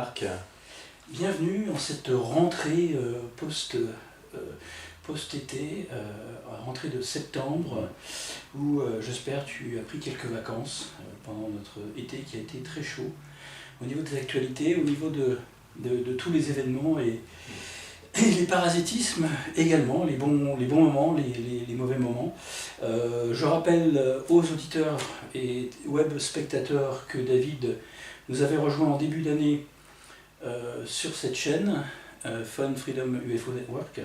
Marc. Bienvenue en cette rentrée post-été, rentrée de septembre, où j'espère tu as pris quelques vacances pendant notre été qui a été très chaud. Au niveau des actualités, au niveau de tous les événements et les parasitismes également, les bons moments, les mauvais moments. Je rappelle aux auditeurs et web spectateurs que David nous avait rejoint en début d'année sur cette chaîne, Fun Freedom UFO Network,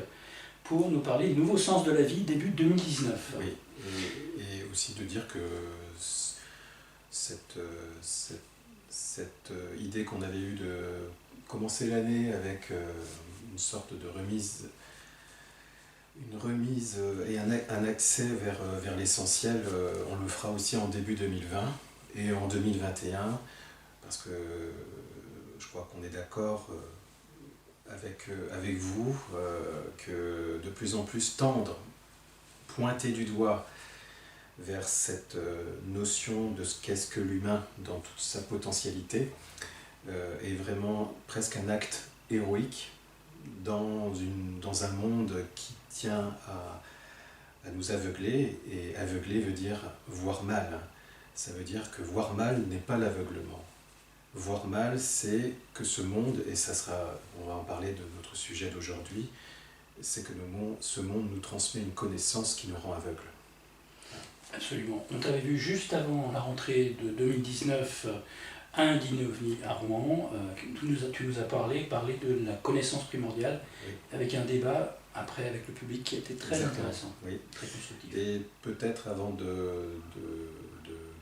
pour nous parler du nouveau sens de la vie début 2019. Oui, et aussi de dire que cette idée qu'on avait eue de commencer l'année avec une sorte de remise et un accès vers l'essentiel, on le fera aussi en début 2020 et en 2021, parce que je crois qu'on est d'accord avec vous que de plus en plus tendre, pointer du doigt vers cette notion de ce qu'est-ce que l'humain dans toute sa potentialité est vraiment presque un acte héroïque dans un monde qui tient à nous aveugler, et aveugler veut dire voir mal. Ça veut dire que voir mal n'est pas l'aveuglement. Voir mal, c'est que ce monde, et on va en parler de notre sujet d'aujourd'hui, c'est que ce monde nous transmet une connaissance qui nous rend aveugles. Absolument. On t'avait vu juste avant la rentrée de 2019 à un dîner OVNI à Rouen. Tu nous as parlé de la connaissance primordiale, oui, avec un débat après avec le public qui était très intéressant, oui, très constructif. Et peut-être avant de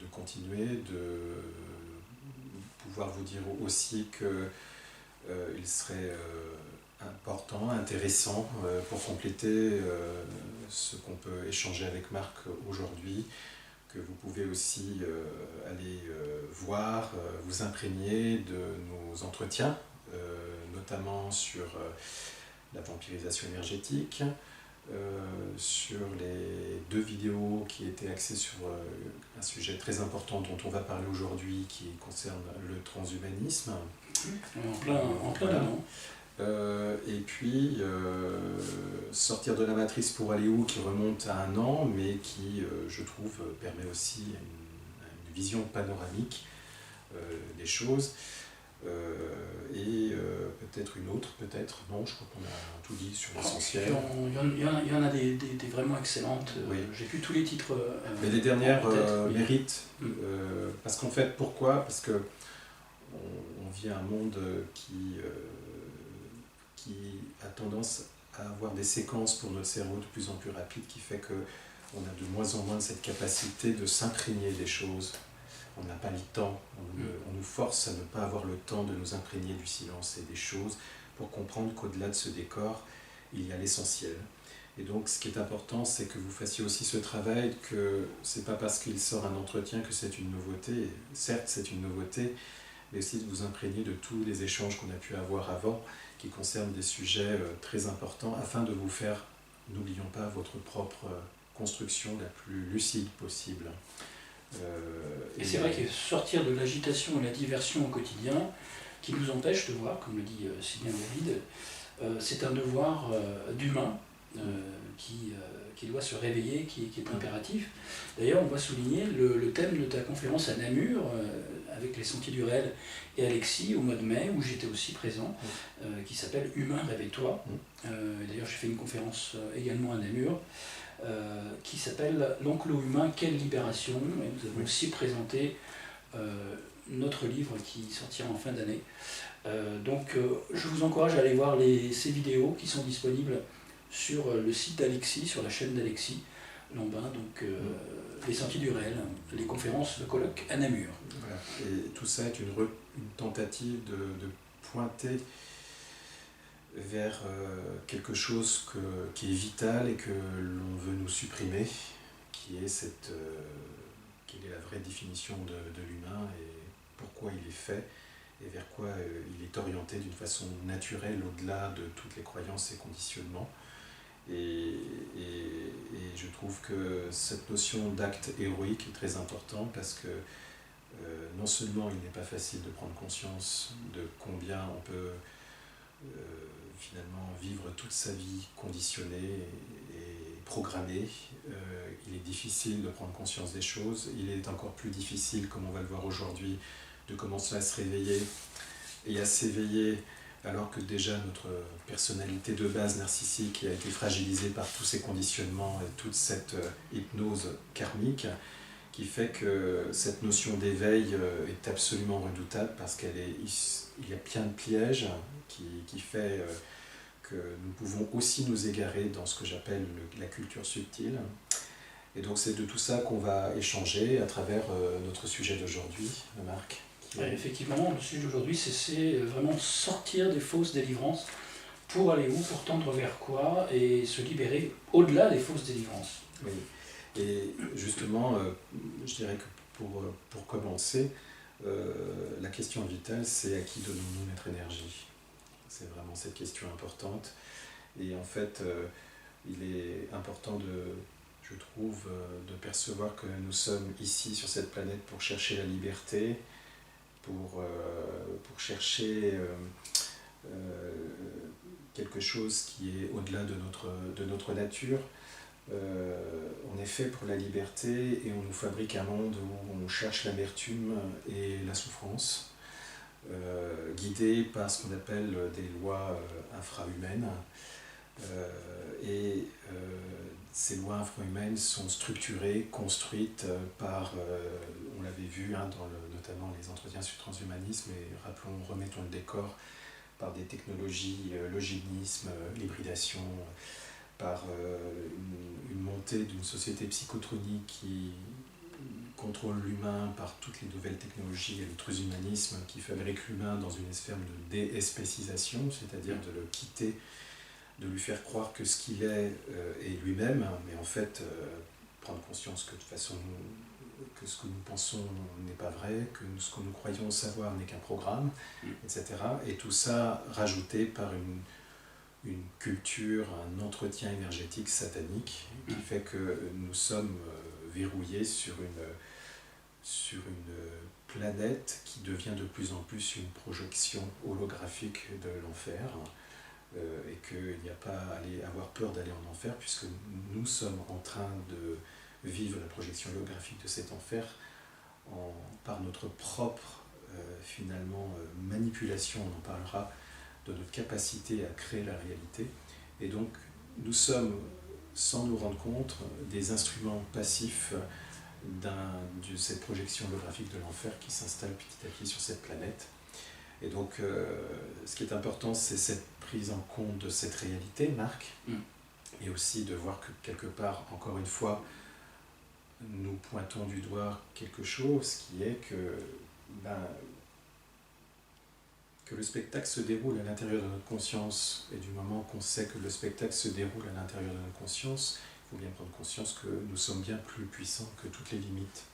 continuer, de pouvoir vous dire aussi qu'il serait important, intéressant pour compléter ce qu'on peut échanger avec Marc aujourd'hui, que vous pouvez aussi aller voir, vous imprégner de nos entretiens, notamment sur la vampirisation énergétique, sur les 2 vidéos qui étaient axées sur un sujet très important dont on va parler aujourd'hui, qui concerne le transhumanisme. En plein dedans. Et puis Sortir de la matrice pour aller où, qui remonte à 1 an, mais qui, je trouve, permet aussi une vision panoramique des choses. Et peut-être une autre, non, je crois qu'on a tout dit sur l'essentiel. Il y en a des vraiment excellentes, oui. J'ai plus tous les titres. Mais les dernières méritent, parce qu'en fait, pourquoi ? Parce que on vit un monde qui a tendance à avoir des séquences pour notre cerveau de plus en plus rapides, qui fait qu'on a de moins en moins de cette capacité de s'imprégner des choses. On n'a pas le temps, on nous force à ne pas avoir le temps de nous imprégner du silence et des choses pour comprendre qu'au-delà de ce décor, il y a l'essentiel. Et donc ce qui est important, c'est que vous fassiez aussi ce travail, que c'est pas parce qu'il sort un entretien que c'est une nouveauté. Certes, c'est une nouveauté, mais aussi de vous imprégner de tous les échanges qu'on a pu avoir avant, qui concernent des sujets très importants, afin de vous faire, n'oublions pas, votre propre construction la plus lucide possible. Et c'est vrai que sortir de l'agitation et la diversion au quotidien, qui nous empêche de voir, comme le dit si bien David, c'est un devoir d'humain qui doit se réveiller, qui est impératif. D'ailleurs, on va souligner le thème de ta conférence à Namur, avec les Sentiers du Réel et Alexis, au mois de mai, où j'étais aussi présent, qui s'appelle « Humain, réveille-toi ». D'ailleurs, j'ai fait une conférence également à Namur, qui s'appelle « L'enclos humain, quelle libération ». Et nous avons aussi présenté notre livre qui sortira en fin d'année. Donc, je vous encourage à aller voir ces vidéos qui sont disponibles sur le site d'Alexis, sur la chaîne d'Alexis Lambin, donc les Sentiers du Réel, les conférences, le colloque à Namur. Voilà. Et tout ça est une tentative de pointer vers quelque chose qui est vital et que l'on veut nous supprimer, qui est quelle est la vraie définition de l'humain et pourquoi il est fait, et vers quoi il est orienté d'une façon naturelle au-delà de toutes les croyances et conditionnements. Et je trouve que cette notion d'acte héroïque est très importante, parce que non seulement il n'est pas facile de prendre conscience de combien on peut finalement vivre toute sa vie conditionnée et programmée, il est difficile de prendre conscience des choses, il est encore plus difficile, comme on va le voir aujourd'hui, de commencer à se réveiller et à s'éveiller alors que déjà notre personnalité de base narcissique a été fragilisée par tous ces conditionnements et toute cette hypnose karmique, qui fait que cette notion d'éveil est absolument redoutable parce il y a plein de pièges qui fait que nous pouvons aussi nous égarer dans ce que j'appelle la culture subtile. Et donc c'est de tout ça qu'on va échanger à travers notre sujet d'aujourd'hui, Marc. Effectivement, le sujet d'aujourd'hui, c'est vraiment sortir des fausses délivrances pour aller où, pour tendre vers quoi et se libérer au-delà des fausses délivrances. Oui. Et justement, je dirais que pour commencer, la question vitale, c'est à qui donnons-nous notre énergie? C'est vraiment cette question importante. Et en fait, il est important je trouve, de percevoir que nous sommes ici sur cette planète pour chercher la liberté, pour chercher quelque chose qui est au-delà de notre nature. On est fait pour la liberté et on nous fabrique un monde où on cherche l'amertume et la souffrance, guidés par ce qu'on appelle des lois infrahumaines. Ces lois infrahumaines sont structurées, construites par, on l'avait vu notamment les entretiens sur le transhumanisme, et remettons le décor, par des technologies, l'eugénisme, l'hybridation, par une montée d'une société psychotronique qui contrôle l'humain par toutes les nouvelles technologies et le transhumanisme qui fabrique l'humain dans une forme de déespécisation, c'est-à-dire de le quitter, de lui faire croire que ce qu'il est lui-même, mais en fait prendre conscience que de toute façon que ce que nous pensons n'est pas vrai, que ce que nous croyons savoir n'est qu'un programme, etc. Et tout ça rajouté par une culture, un entretien énergétique satanique qui fait que nous sommes verrouillés sur une planète qui devient de plus en plus une projection holographique de l'enfer, et qu'il n'y a pas à avoir peur d'aller en enfer puisque nous sommes en train de vivre la projection holographique de cet enfer par notre propre finalement manipulation, on en parlera, de notre capacité à créer la réalité. Et donc nous sommes, sans nous rendre compte, des instruments passifs de cette projection holographique de l'enfer qui s'installe petit à petit sur cette planète. Et donc ce qui est important, c'est cette prise en compte de cette réalité, Marc, et aussi de voir que quelque part, encore une fois, nous pointons du doigt quelque chose qui est que le spectacle se déroule à l'intérieur de notre conscience, et du moment qu'on sait que le spectacle se déroule à l'intérieur de notre conscience, il faut bien prendre conscience que nous sommes bien plus puissants que toutes les limites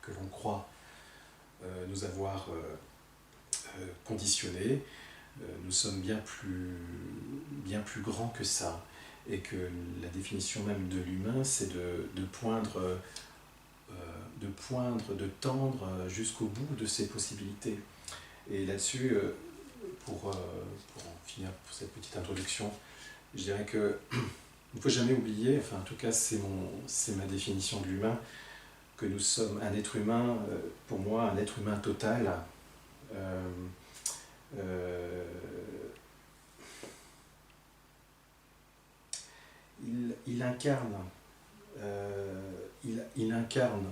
que l'on croit nous avoir conditionnés. Nous sommes bien plus grands que ça, et que la définition même de l'humain, c'est de poindre, de tendre jusqu'au bout de ses possibilités. Et là-dessus, pour en finir pour cette petite introduction, je dirais que il ne faut jamais oublier, enfin en tout cas c'est ma définition de l'humain, que nous sommes un être humain, pour moi un être humain total, il incarne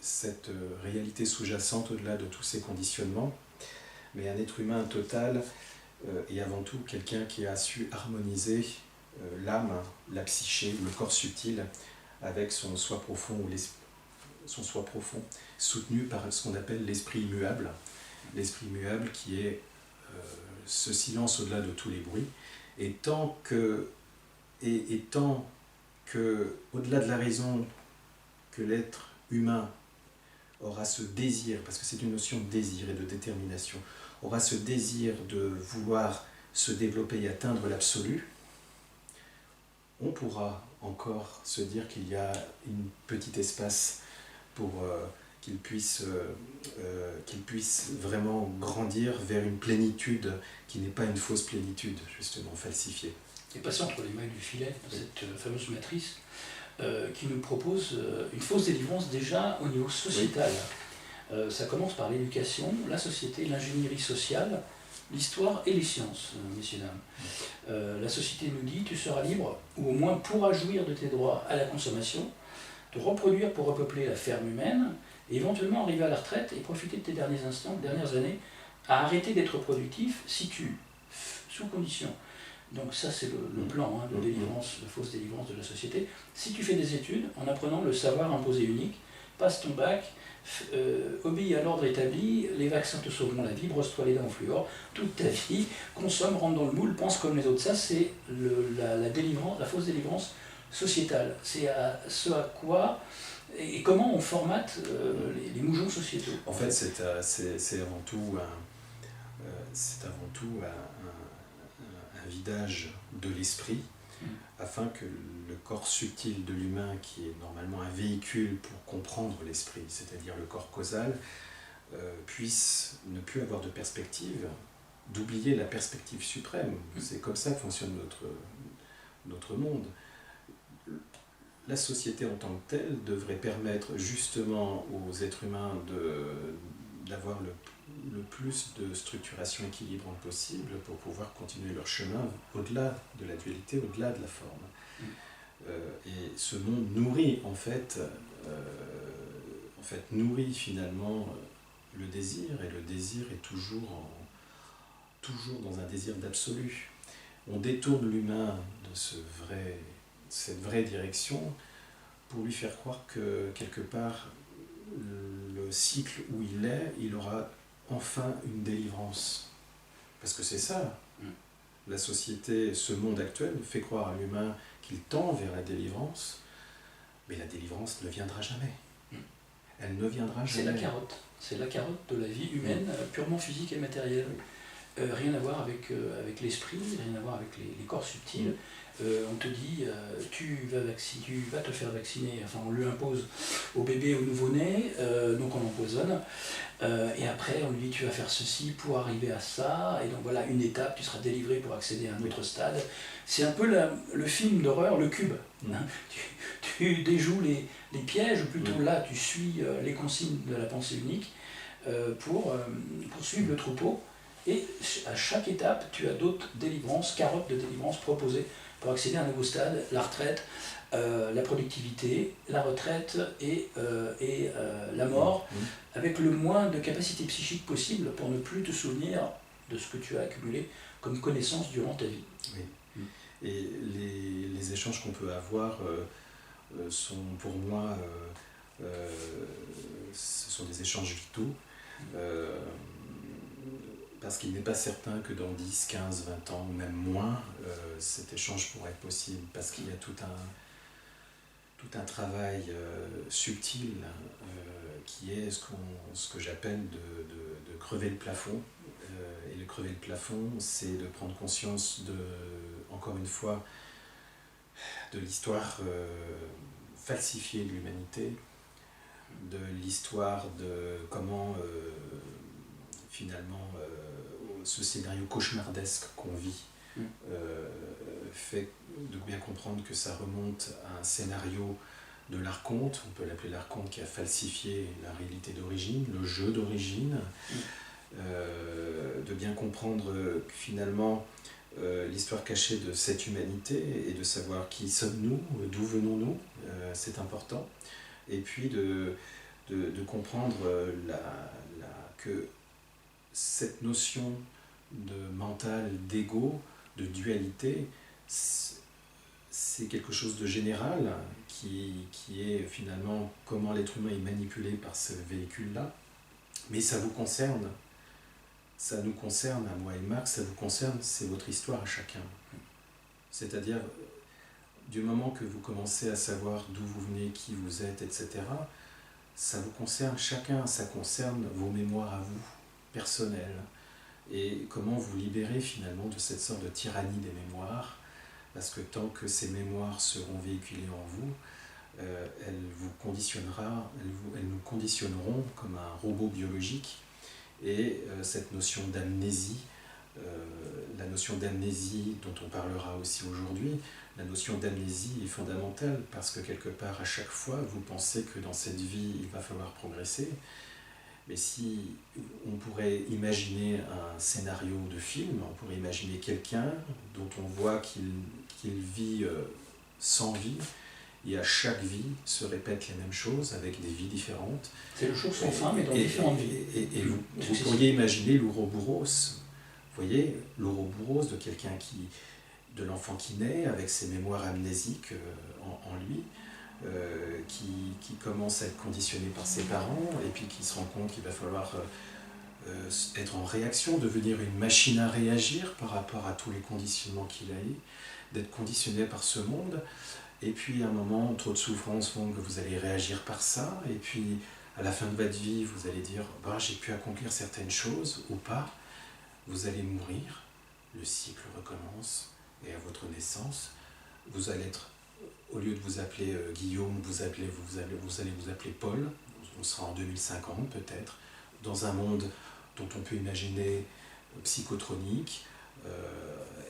cette réalité sous-jacente au-delà de tous ces conditionnements, mais un être humain total est avant tout quelqu'un qui a su harmoniser l'âme, la psyché, le corps subtil avec son soi profond, soutenu par ce qu'on appelle l'esprit immuable. L'esprit immuable qui est ce silence au-delà de tous les bruits, et tant que, au-delà de la raison, que l'être humain aura ce désir, parce que c'est une notion de désir et de détermination, aura ce désir de vouloir se développer et atteindre l'absolu, on pourra encore se dire qu'il y a un petit espace pour qu'il puisse vraiment grandir vers une plénitude qui n'est pas une fausse plénitude, justement, falsifiée. Et passer entre les mailles du filet, cette fameuse matrice, qui nous propose une fausse délivrance déjà au niveau sociétal. Ça commence par l'éducation, la société, l'ingénierie sociale, l'histoire et les sciences, messieurs, dames. La société nous dit, tu seras libre, ou au moins pourras jouir de tes droits à la consommation, te reproduire pour repeupler la ferme humaine, et éventuellement arriver à la retraite et profiter de tes derniers instants, dernières années, à arrêter d'être productif si tu, sous condition. Donc ça c'est le plan de délivrance, de fausse délivrance de la société. Si tu fais des études, en apprenant le savoir imposé unique, passe ton bac, obéis à l'ordre établi, les vaccins te sauveront la vie, brosse-toi les dents au fluor, toute ta vie, consomme, rentre dans le moule, pense comme les autres. Ça c'est la délivrance, la fausse délivrance sociétale. C'est ce à quoi et comment on formate les mouvements sociétaux. En fait, c'est avant tout un vidage de l'esprit, afin que le corps subtil de l'humain, qui est normalement un véhicule pour comprendre l'esprit, c'est-à-dire le corps causal, puisse ne plus avoir de perspective, d'oublier la perspective suprême. C'est comme ça que fonctionne notre monde. La société en tant que telle devrait permettre justement aux êtres humains d'avoir le plus de structuration équilibrante possible pour pouvoir continuer leur chemin au-delà de la dualité, au-delà de la forme. Et ce monde nourrit en fait nourrit finalement le désir, et le désir est toujours dans un désir d'absolu. On détourne l'humain de cette vraie direction pour lui faire croire que quelque part le cycle où il aura enfin une délivrance. Parce que c'est ça. La société, ce monde actuel, fait croire à l'humain qu'il tend vers la délivrance, mais la délivrance ne viendra jamais. Elle ne viendra jamais. C'est la carotte. C'est la carotte de la vie humaine, purement physique et matérielle. Rien à voir avec l'esprit, rien à voir avec les corps subtils. On te dit, tu vas te faire vacciner, enfin on lui impose au bébé, au nouveau-né, donc on l'empoisonne, et après on lui dit tu vas faire ceci pour arriver à ça, et donc voilà une étape, tu seras délivré pour accéder à un autre stade. C'est un peu le film d'horreur, le cube. Tu déjoues les pièges, ou plutôt là tu suis les consignes de la pensée unique pour suivre le troupeau. Et à chaque étape, tu as d'autres délivrances, carottes de délivrance proposées pour accéder à un nouveau stade, la retraite, la productivité, la retraite et la mort, avec le moins de capacité psychique possible pour ne plus te souvenir de ce que tu as accumulé comme connaissance durant ta vie. Oui. Et les échanges qu'on peut avoir sont pour moi, ce sont des échanges vitaux. Parce qu'il n'est pas certain que dans 10, 15, 20 ans, ou même moins, cet échange pourrait être possible, parce qu'il y a tout un travail subtil qui est ce que j'appelle de crever le plafond. Et de crever le plafond, c'est de prendre conscience encore une fois, de l'histoire falsifiée de l'humanité, de l'histoire de comment finalement ce scénario cauchemardesque qu'on vit fait de bien comprendre que ça remonte à un scénario de l'archonte, on peut l'appeler l'archonte, qui a falsifié la réalité d'origine, le jeu d'origine, de bien comprendre que finalement l'histoire cachée de cette humanité et de savoir qui sommes-nous, d'où venons-nous, c'est important, et puis de comprendre que cette notion de mental, d'ego, de dualité, c'est quelque chose de général qui est finalement comment l'être humain est manipulé par ce véhicule-là, mais ça vous concerne, ça nous concerne à moi et Marx, ça vous concerne, c'est votre histoire à chacun. C'est-à-dire, du moment que vous commencez à savoir d'où vous venez, qui vous êtes, etc., ça vous concerne chacun, ça concerne vos mémoires à vous, personnelles, et comment vous libérer finalement de cette sorte de tyrannie des mémoires, parce que tant que ces mémoires seront véhiculées en vous, elle vous conditionnera, elles nous conditionneront comme un robot biologique. Et cette notion d'amnésie, la notion d'amnésie dont on parlera aussi aujourd'hui, la notion d'amnésie est fondamentale parce que quelque part, à chaque fois, vous pensez que dans cette vie, il va falloir progresser. Mais si on pourrait imaginer un scénario de film, on pourrait imaginer quelqu'un dont on voit qu'il vit sans vie, et à chaque vie se répète les mêmes choses avec des vies différentes. C'est le jour sans fin, mais dans différentes vies. Et vous pourriez imaginer l'ouroboros. Vous voyez, l'ouroboros de l'enfant qui naît avec ses mémoires amnésiques en lui, qui commence à être conditionné par ses parents et puis qui se rend compte qu'il va falloir être en réaction, devenir une machine à réagir par rapport à tous les conditionnements qu'il a eu, d'être conditionné par ce monde. Et puis à un moment, trop de souffrances font que vous allez réagir par ça, et puis à la fin de votre vie, vous allez dire bah, j'ai pu accomplir certaines choses ou pas. Vous allez mourir, le cycle recommence, et à votre naissance, vous allez être, au lieu de vous appeler Guillaume, vous allez vous appeler Paul. On sera en 2050 peut-être, dans un monde dont on peut imaginer psychotronique,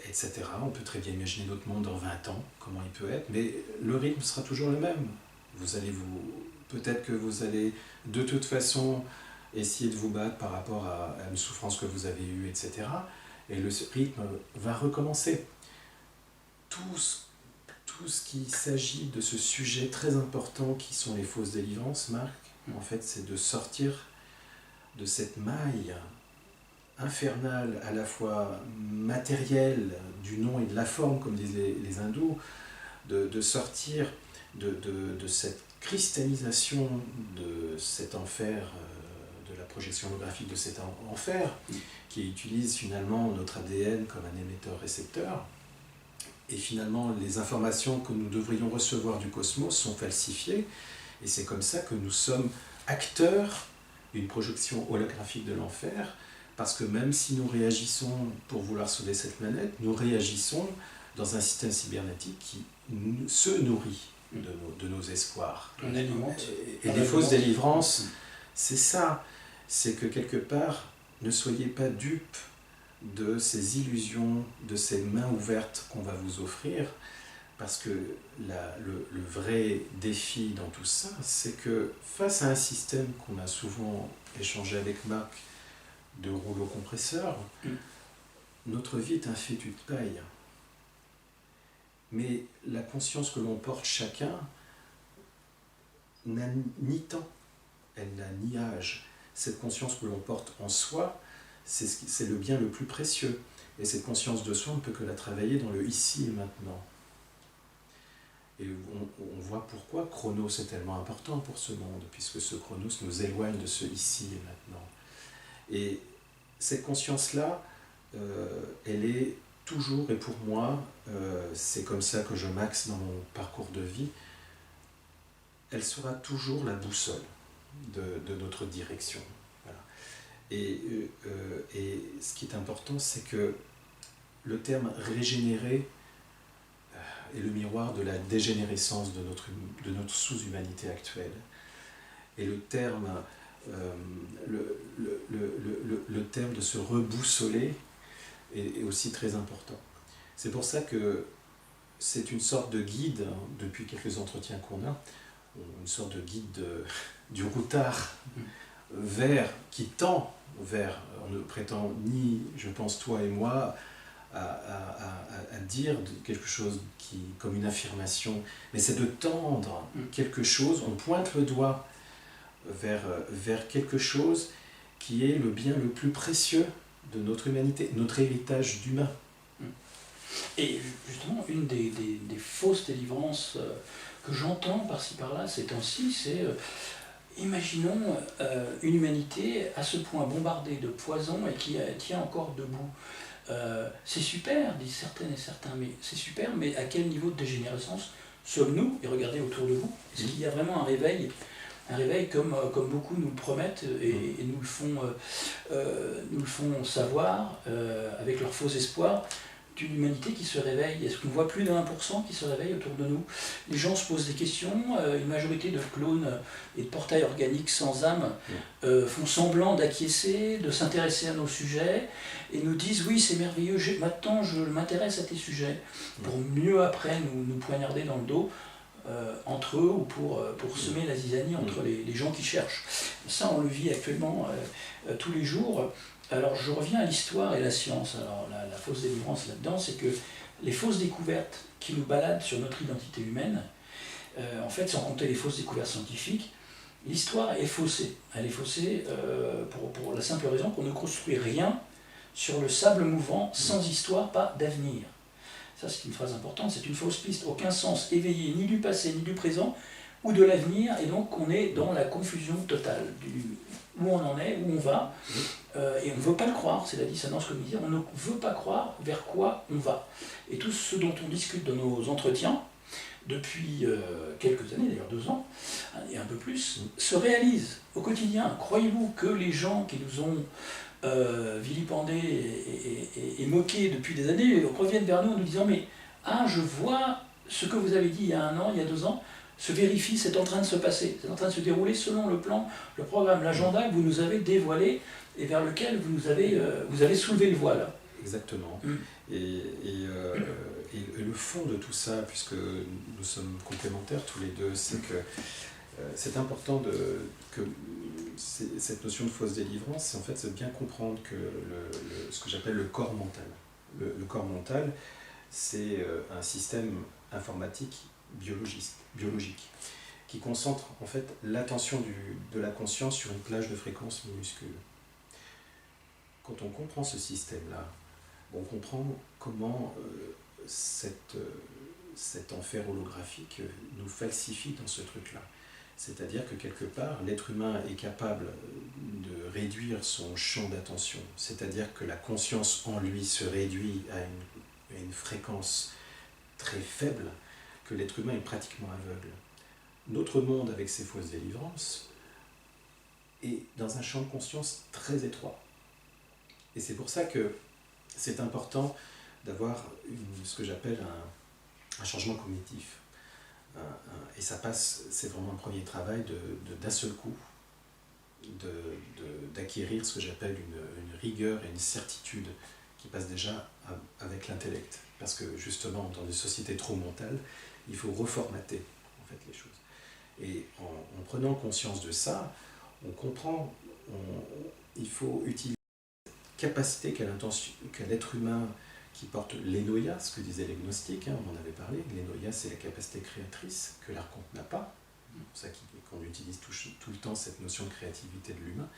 etc. On peut très bien imaginer notre monde dans 20 ans, comment il peut être, mais le rythme sera toujours le même. Peut-être que vous allez de toute façon essayer de vous battre par rapport à une souffrance que vous avez eue, etc. Et le rythme va recommencer. Tout ce qui s'agit de ce sujet très important qui sont les fausses délivrances, Marc, en fait, c'est de sortir de cette maille infernale, à la fois matérielle, du nom et de la forme, comme disent les hindous, de sortir de cette cristallisation de cet enfer, de la projection holographique de cet enfer, qui utilise finalement notre ADN comme un émetteur-récepteur. Et finalement, les informations que nous devrions recevoir du cosmos sont falsifiées, et c'est comme ça que nous sommes acteurs d'une projection holographique de l'enfer, parce que même si nous réagissons pour vouloir sauver cette planète, nous réagissons dans un système cybernétique qui se nourrit de nos espoirs. On alimente. Et les fausses délivrances, c'est ça, c'est que quelque part, ne soyez pas dupes de ces illusions, de ces mains ouvertes qu'on va vous offrir, parce que le vrai défi dans tout ça, c'est que face à un système qu'on a souvent échangé avec Marc, de rouleau compresseur, notre vie est un fétu de paille. Mais la conscience que l'on porte chacun n'a ni temps, elle n'a ni âge. Cette conscience que l'on porte en soi, c'est le bien le plus précieux. Et cette conscience de soi, on ne peut que la travailler dans le ici et maintenant. Et on voit pourquoi Chronos est tellement important pour ce monde, puisque ce Chronos nous éloigne de ce ici et maintenant. Et cette conscience-là, elle est toujours, et pour moi, c'est comme ça que je m'axe dans mon parcours de vie, elle sera toujours la boussole de notre direction. Voilà. Et ce qui est important, c'est que le terme régénérer est le miroir de la dégénérescence de notre sous-humanité actuelle. Et le terme, le terme de se reboussoler est aussi très important. C'est pour ça que c'est une sorte de guide, depuis quelques entretiens qu'on a, une sorte de guide du routard qui tend vers, on ne prétend ni, je pense, toi et moi, à dire quelque chose comme une affirmation, mais c'est de tendre quelque chose, on pointe le doigt vers quelque chose qui est le bien le plus précieux de notre humanité, notre héritage d'humain. Et justement, une des fausses délivrances que j'entends par-ci par-là ces temps-ci, c'est imaginons une humanité à ce point bombardée de poison et qui tient encore debout. C'est super, disent certaines et certains, mais c'est super, mais à quel niveau de dégénérescence sommes-nous? Et regardez autour de vous, est-ce qu'il y a vraiment un réveil comme beaucoup nous le promettent et nous le font savoir avec leurs faux espoirs, d'une humanité qui se réveille? Est-ce qu'on voit plus de 1% qui se réveille autour de nous? Les gens se posent des questions, une majorité de clones et de portails organiques sans âme font semblant d'acquiescer, de s'intéresser à nos sujets, et nous disent oui c'est merveilleux, maintenant je m'intéresse à tes sujets, pour mieux après nous poignarder dans le dos, entre eux, ou pour semer la zizanie entre les gens qui cherchent. Ça on le vit actuellement tous les jours. Alors je reviens à l'histoire et la science. Alors la fausse délivrance là-dedans, c'est que les fausses découvertes qui nous baladent sur notre identité humaine, en fait, sans compter les fausses découvertes scientifiques, l'histoire est faussée. Elle est faussée pour la simple raison qu'on ne construit rien sur le sable mouvant, sans histoire, pas d'avenir. Ça c'est une phrase importante, c'est une fausse piste, aucun sens éveillé ni du passé ni du présent, ou de l'avenir, et donc on est dans la confusion totale où on en est, où on va, et on ne veut pas le croire, c'est la dissonance cognitive, on ne veut pas croire vers quoi on va. Et tout ce dont on discute dans nos entretiens, depuis quelques années, d'ailleurs 2 ans, et un peu plus, se réalise au quotidien. Croyez-vous que les gens qui nous ont vilipendés et moqués depuis des années reviennent vers nous en nous disant « mais je vois ce que vous avez dit il y a 1 an, il y a 2 ans, se vérifie, c'est en train de se passer, c'est en train de se dérouler selon le plan, le programme, l'agenda que vous nous avez dévoilé et vers lequel vous avez soulevé le voile. » Exactement. Et le fond de tout ça, puisque nous sommes complémentaires tous les deux, c'est que c'est important que cette notion de fausse délivrance, c'est en fait de bien comprendre que ce que j'appelle le corps mental. Le corps mental, c'est un système informatique biologique qui concentre en fait l'attention de la conscience sur une plage de fréquences minuscule. Quand on comprend ce système-là, on comprend comment cet enfer holographique nous falsifie dans ce truc-là. C'est-à-dire que quelque part, l'être humain est capable de réduire son champ d'attention, c'est-à-dire que la conscience en lui se réduit à une fréquence très faible, que l'être humain est pratiquement aveugle. Notre monde, avec ses fausses délivrances, est dans un champ de conscience très étroit. Et c'est pour ça que c'est important d'avoir ce que j'appelle un changement cognitif. Et ça passe, c'est vraiment un premier travail d'un seul coup, d'acquérir ce que j'appelle une rigueur et une certitude qui passe déjà avec l'intellect. Parce que justement, dans des sociétés trop mentales, il faut reformater en fait, les choses. Et en prenant conscience de ça, on comprend, il faut utiliser la capacité qu'a l'être humain qui porte l'énoïa, ce que disaient les gnostiques, on en avait parlé. L'énoïa, c'est la capacité créatrice que l'archonte n'a pas. C'est pour ça qu'on utilise tout le temps cette notion de créativité de l'humain,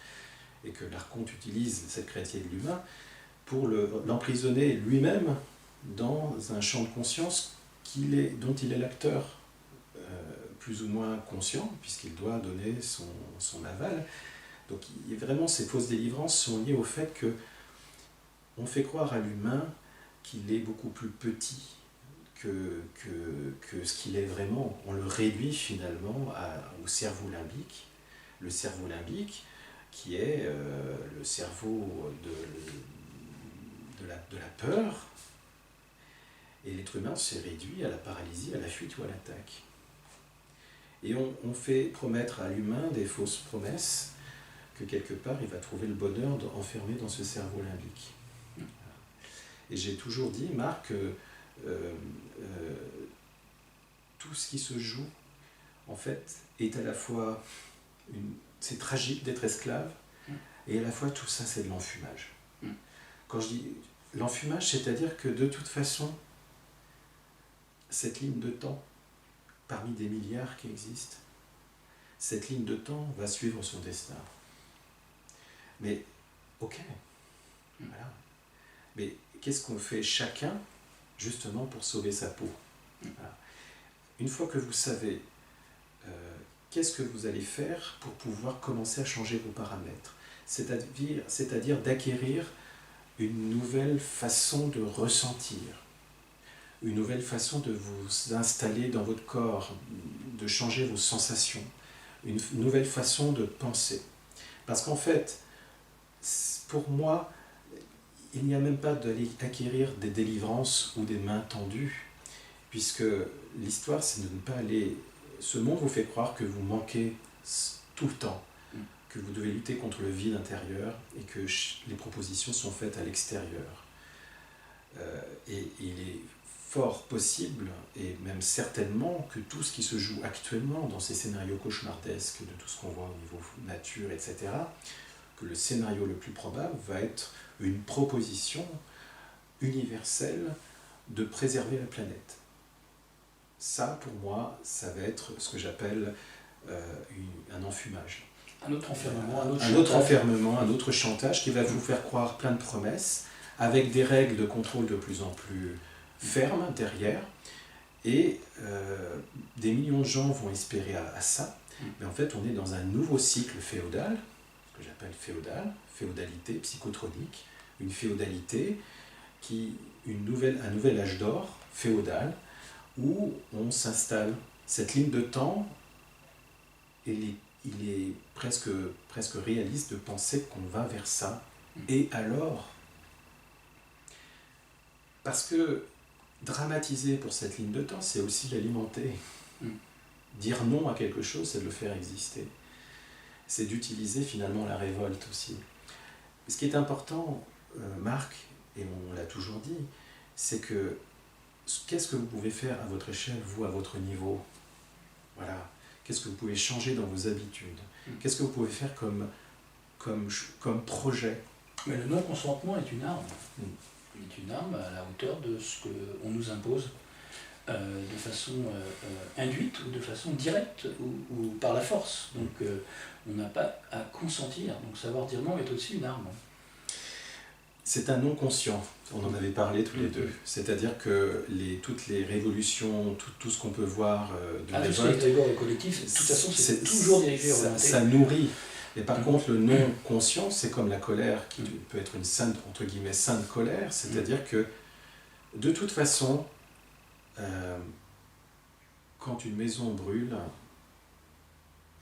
et que l'archonte utilise cette créativité de l'humain pour l'emprisonner lui-même dans un champ de conscience dont il est l'acteur plus ou moins conscient, puisqu'il doit donner son aval. Donc vraiment, ces fausses délivrances sont liées au fait que on fait croire à l'humain qu'il est beaucoup plus petit que ce qu'il est vraiment. On le réduit finalement au cerveau limbique. Le cerveau limbique qui est le cerveau de la peur. Et l'être humain s'est réduit à la paralysie, à la fuite ou à l'attaque. Et on fait promettre à l'humain des fausses promesses que quelque part il va trouver le bonheur enfermé dans ce cerveau limbique. Et j'ai toujours dit, Marc, tout ce qui se joue, en fait, est à la fois, c'est tragique d'être esclave, et à la fois tout ça c'est de l'enfumage. Quand je dis l'enfumage, c'est-à-dire que de toute façon, cette ligne de temps, parmi des milliards qui existent, cette ligne de temps va suivre son destin. Mais, ok, voilà. Mais qu'est-ce qu'on fait chacun, justement, pour sauver sa peau? Voilà. Une fois que vous savez, qu'est-ce que vous allez faire pour pouvoir commencer à changer vos paramètres? C'est-à-dire d'acquérir une nouvelle façon de ressentir, une nouvelle façon de vous installer dans votre corps, de changer vos sensations, une nouvelle façon de penser. Parce qu'en fait, pour moi, il n'y a même pas d'aller acquérir des délivrances ou des mains tendues, puisque l'histoire, c'est de ne pas aller... Ce monde vous fait croire que vous manquez tout le temps, que vous devez lutter contre le vide intérieur et que les propositions sont faites à l'extérieur. Et il est fort possible, et même certainement, que tout ce qui se joue actuellement dans ces scénarios cauchemardesques de tout ce qu'on voit au niveau nature, etc., que le scénario le plus probable va être une proposition universelle de préserver la planète. Ça, pour moi, ça va être ce que j'appelle un enfumage. Un autre enfermement, un autre chantage qui va vous faire croire plein de promesses, avec des règles de contrôle de plus en plus fermes derrière, et des millions de gens vont espérer à ça, mais en fait on est dans un nouveau cycle féodal, ce que j'appelle féodalité psychotronique, une féodalité un nouvel âge d'or féodal, où on s'installe. Cette ligne de temps, il est presque réaliste de penser qu'on va vers ça. Et alors, parce que dramatiser pour cette ligne de temps, c'est aussi l'alimenter. Dire non à quelque chose, c'est de le faire exister. C'est d'utiliser finalement la révolte aussi. Ce qui est important, Marc, et on l'a toujours dit, c'est que qu'est-ce que vous pouvez faire à votre échelle, vous, à votre niveau? Voilà. Qu'est-ce que vous pouvez changer dans vos habitudes? Qu'est-ce que vous pouvez faire comme projet? Mais le non-consentement est une arme. Est une arme à la hauteur de ce qu'on nous impose, de façon induite ou de façon directe ou par la force. Donc on n'a pas à consentir. Donc savoir dire non est aussi une arme. C'est un non-conscient, on en avait parlé tous les deux. C'est-à-dire que toutes les révolutions, tout ce qu'on peut voir de révolte... Tout ce qui est collectif, de toute façon, c'est toujours dirigé vers la ça nourrit. Et par contre, le non-conscient, c'est comme la colère, qui peut être une sainte, entre guillemets, sainte colère, c'est-à-dire que, de toute façon, quand une maison brûle,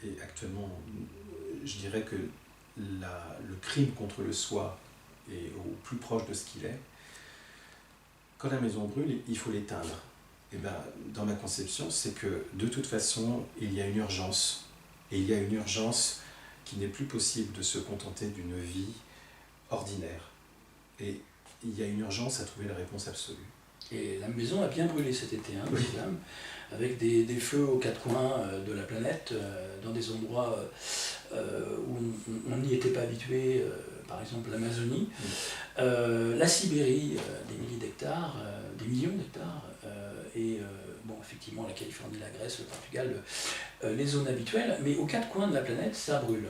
et actuellement, je dirais que le crime contre le soi est au plus proche de ce qu'il est, quand la maison brûle, il faut l'éteindre. Et ben, dans ma conception, c'est que, de toute façon, il y a une urgence. Et il y a une urgence qu'il n'est plus possible de se contenter d'une vie ordinaire. Et il y a une urgence à trouver la réponse absolue. Et la maison a bien brûlé cet été, avec des feux aux quatre coins de la planète, dans des endroits où on n'y était pas habitué, par exemple l'Amazonie, la Sibérie, des milliers d'hectares, des millions d'hectares, et effectivement la Californie, la Grèce, le Portugal, les zones habituelles, mais aux quatre coins de la planète, ça brûle.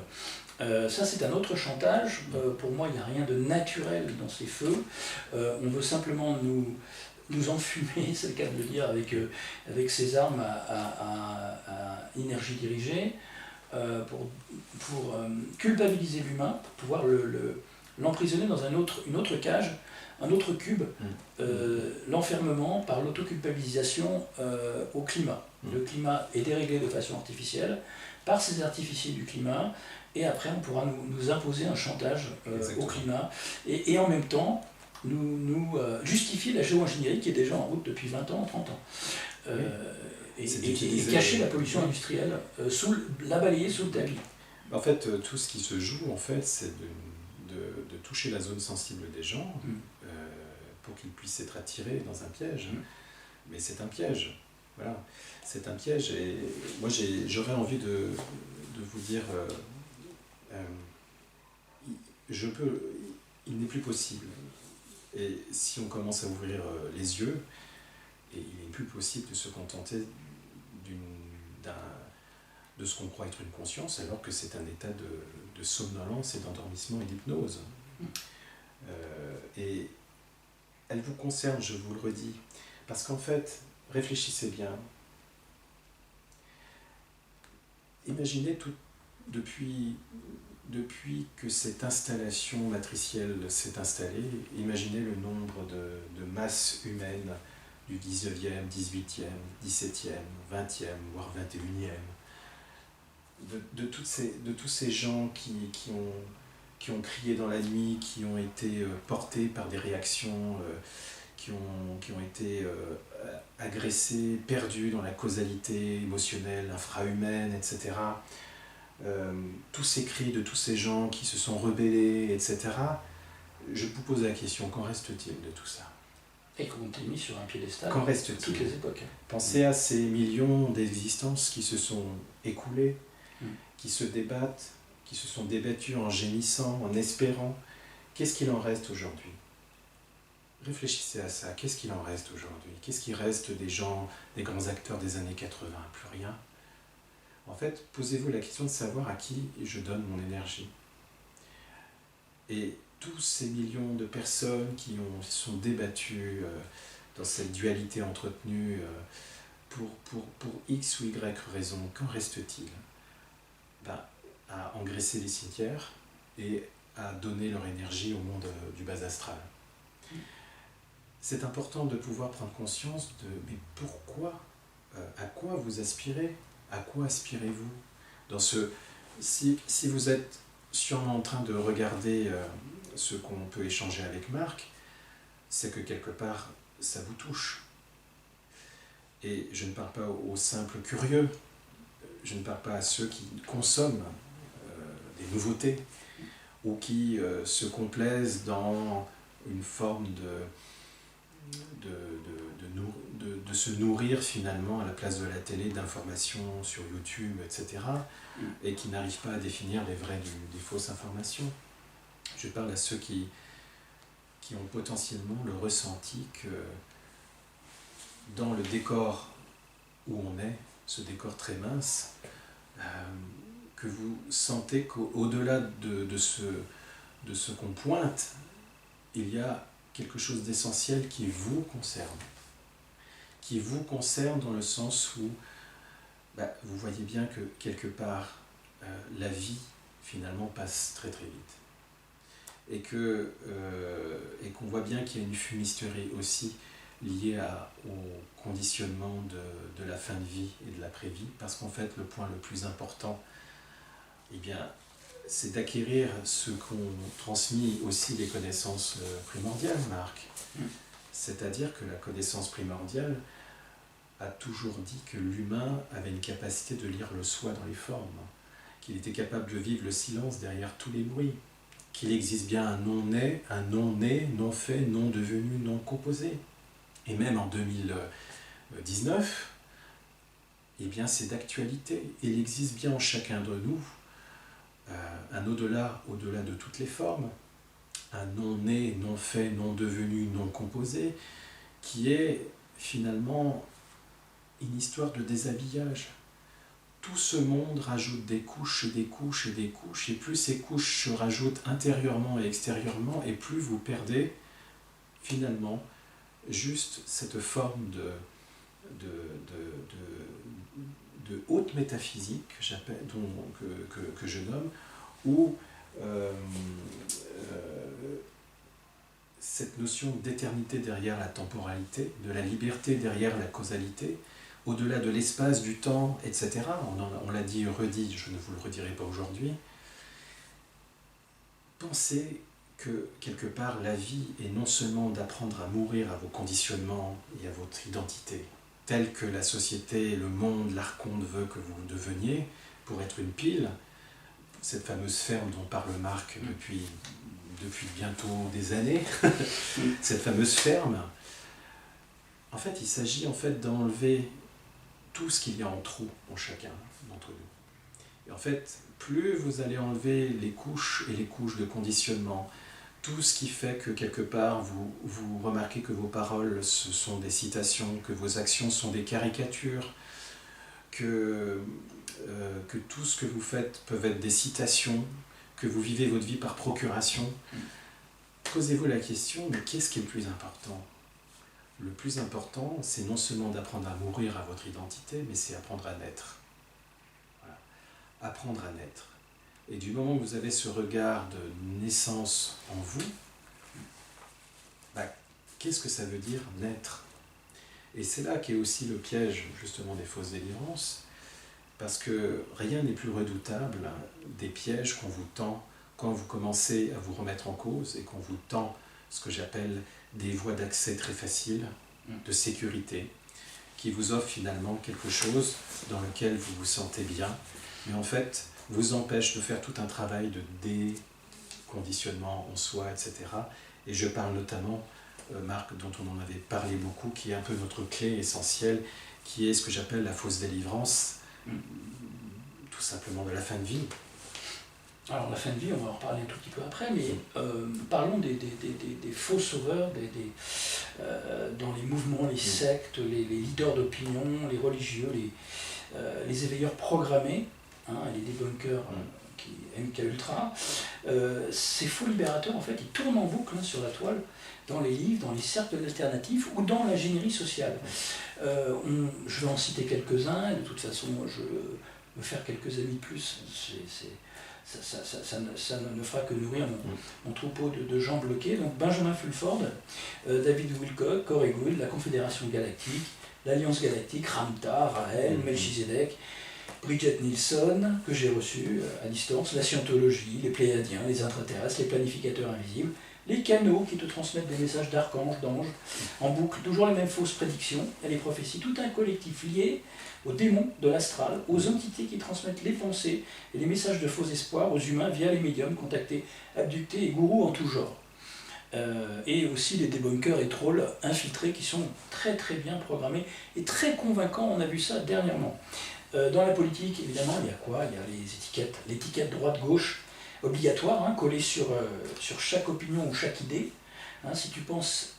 Ça, c'est un autre chantage. Pour moi, il n'y a rien de naturel dans ces feux. On veut simplement nous enfumer, c'est le cas de le dire, avec ces armes à énergie dirigée, pour culpabiliser l'humain, pour pouvoir l'emprisonner dans une autre cage, un autre cube, l'enfermement par l'autoculpabilisation au climat. Le climat est déréglé de façon artificielle par ces artificiers du climat, et après on pourra nous imposer un chantage au climat, et en même temps nous justifier la géo-ingénierie qui est déjà en route depuis 20 ans, 30 ans. Et cacher la pollution industrielle, la balayer sous le tapis. En fait, tout ce qui se joue, en fait, c'est de toucher la zone sensible des gens pour qu'ils puissent être attirés dans un piège. Mais c'est un piège. Voilà. C'est un piège. Et moi, j'aurais envie de vous dire, il n'est plus possible. Et si on commence à ouvrir les yeux, et il n'est plus possible de se contenter de ce qu'on croit être une conscience, alors que c'est un état de somnolence et d'endormissement et d'hypnose. Et elle vous concerne, je vous le redis, parce qu'en fait, réfléchissez bien. Imaginez tout depuis que cette installation matricielle s'est installée, imaginez le nombre de masses humaines du 19e, 18e, 17e, 20e, voire 21e, de tous ces gens qui qui ont crié dans la nuit, qui ont été portés par des réactions, qui ont été agressés, perdus dans la causalité émotionnelle, infrahumaine, etc. Tous ces cris de tous ces gens qui se sont rebellés, etc. Je vous pose la question, qu'en reste-t-il de tout ça? Et qu'on été mis sur un piédestal Qu'en à reste-t-il? toutes les époques. Pensez à ces millions d'existences qui se sont écoulées, qui se débattent, qui se sont débattues en gémissant, en espérant. Qu'est-ce qu'il en reste aujourd'hui? Réfléchissez à ça. Qu'est-ce qu'il en reste aujourd'hui? Qu'est-ce qui reste des gens, des grands acteurs des années 80? Plus rien. En fait, posez-vous la question de savoir à qui je donne mon énergie. Et tous ces millions de personnes qui se sont débattues dans cette dualité entretenue pour X ou Y raison, qu'en reste-t-il? À engraisser les cimetières et à donner leur énergie au monde du bas astral. C'est important de pouvoir prendre conscience de mais pourquoi, à quoi vous aspirez, à quoi aspirez-vous si vous êtes sûrement en train de regarder ce qu'on peut échanger avec Marc, c'est que quelque part ça vous touche. Et je ne parle pas aux simples curieux, je ne parle pas à ceux qui consomment des nouveautés ou qui se complaisent dans une forme de se nourrir finalement à la place de la télé d'informations sur YouTube, etc. et qui n'arrivent pas à définir les vraies des fausses informations. Je parle à ceux qui ont potentiellement le ressenti que dans le décor où on est, ce décor très mince, que vous sentez qu'au-delà de ce qu'on pointe, il y a quelque chose d'essentiel qui vous concerne. Qui vous concerne dans le sens où vous voyez bien que quelque part, la vie finalement passe très très vite. Et qu'on voit bien qu'il y a une fumisterie aussi liée au conditionnement de la fin de vie et de l'après-vie, parce qu'en fait le point le plus important, c'est d'acquérir ce qu'ont transmis aussi les connaissances primordiales, Marc. C'est-à-dire que la connaissance primordiale a toujours dit que l'humain avait une capacité de lire le soi dans les formes, qu'il était capable de vivre le silence derrière tous les bruits, qu'il existe bien un non-né, non fait, non devenu, non composé. Et même en 2019, c'est d'actualité. Il existe bien en chacun de nous un au-delà de toutes les formes, un non-né, non fait, non devenu, non composé, qui est finalement une histoire de déshabillage. Tout ce monde rajoute des couches et des couches et des couches, et plus ces couches se rajoutent intérieurement et extérieurement, et plus vous perdez finalement juste cette forme de haute métaphysique que je nomme, où cette notion d'éternité derrière la temporalité, de la liberté derrière la causalité, au-delà de l'espace, du temps, etc. On l'a dit et redit, je ne vous le redirai pas aujourd'hui. Pensez que quelque part la vie est non seulement d'apprendre à mourir à vos conditionnements et à votre identité, telle que la société, le monde, l'archonte veut que vous deveniez, pour être une pile, cette fameuse ferme dont parle Marc depuis bientôt des années, cette fameuse ferme, en fait, il s'agit d'enlever tout ce qu'il y a en trop en chacun d'entre nous. Et en fait, plus vous allez enlever les couches et les couches de conditionnement, tout ce qui fait que quelque part vous remarquez que vos paroles ce sont des citations, que vos actions sont des caricatures, que tout ce que vous faites peuvent être des citations, que vous vivez votre vie par procuration. Posez-vous la question, mais qu'est-ce qui est le plus important? Le plus important, c'est non seulement d'apprendre à mourir à votre identité, mais c'est apprendre à naître. Voilà. Apprendre à naître. Et du moment où vous avez ce regard de naissance en vous, qu'est-ce que ça veut dire naître? Et c'est là qu'est aussi le piège justement des fausses délivrances, parce que rien n'est plus redoutable des pièges qu'on vous tend quand vous commencez à vous remettre en cause et qu'on vous tend ce que j'appelle des voies d'accès très faciles, de sécurité, qui vous offrent finalement quelque chose dans lequel vous vous sentez bien, mais en fait vous empêche de faire tout un travail de déconditionnement en soi, etc. Et je parle notamment, Marc, dont on en avait parlé beaucoup, qui est un peu notre clé essentielle, qui est ce que j'appelle la fausse délivrance, tout simplement de la fin de vie. Alors la fin de vie, on va en reparler un tout petit peu après, mais parlons des faux sauveurs, dans les mouvements, les sectes, les leaders d'opinion, les religieux, les éveilleurs programmés, les débunkers qui MK Ultra. Ces faux libérateurs, en fait, ils tournent en boucle sur la toile, dans les livres, dans les cercles alternatifs ou dans l'ingénierie sociale. Je vais en citer quelques-uns, et de toute façon, je veux me faire quelques amis de plus. Ça ne fera que nourrir mon troupeau de gens bloqués. Donc Benjamin Fulford, David Wilcock, Corey Gould, la Confédération Galactique, l'Alliance Galactique, Ramta, Raël, Melchizedek, Bridget Nielsen, que j'ai reçu à distance, la Scientologie, les Pléiadiens, les intraterrestres, les planificateurs invisibles, les canaux qui te transmettent des messages d'archanges, d'anges, en boucle, toujours les mêmes fausses prédictions et les prophéties, tout un collectif lié aux démons de l'astral, aux entités qui transmettent les pensées et les messages de faux espoirs aux humains via les médiums contactés, abductés et gourous en tout genre. Et aussi les débunkers et trolls infiltrés qui sont très très bien programmés et très convaincants, on a vu ça dernièrement. Dans la politique, évidemment, il y a quoi? Il y a les étiquettes, l'étiquette droite-gauche obligatoire, collée sur chaque opinion ou chaque idée. Si tu penses,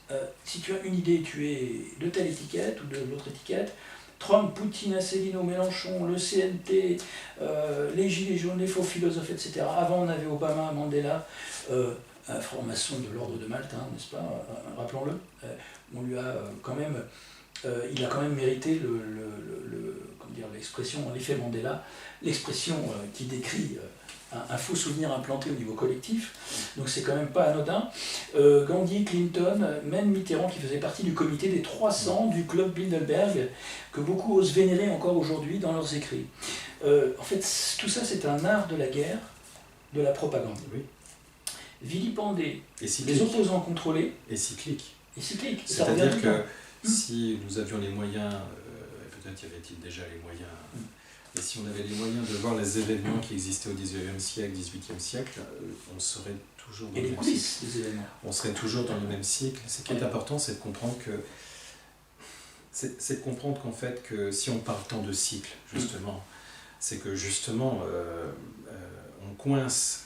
si tu as une idée, tu es de telle étiquette ou de l'autre étiquette. Trump, Poutine, Asselineau, Mélenchon, le CNT, les gilets jaunes, les faux philosophes, etc. Avant, on avait Obama, Mandela, un franc-maçon de l'ordre de Malte, n'est-ce pas, rappelons-le. On lui a quand même, il a quand même mérité l'expression, l'effet Mandela, l'expression qui décrit un faux souvenir implanté au niveau collectif, donc c'est quand même pas anodin. Gandhi, Clinton, même Mitterrand qui faisait partie du comité des 300 du club Bilderberg, que beaucoup osent vénérer encore aujourd'hui dans leurs écrits. En fait, tout ça c'est un art de la guerre, de la propagande. Oui. Vilipender les opposants contrôlés. Et cyclique. Et cyclique. C'est-à-dire que si nous avions les moyens, peut-être y avait-il déjà les moyens, mais si on avait les moyens de voir les événements qui existaient au XIXe siècle, XVIIIe siècle, on serait toujours dans le même cycle. Des événements. On serait toujours dans le même cycle. Ce qui est important, c'est de comprendre qu'en fait, que si on parle tant de cycle, justement, c'est que justement, on coince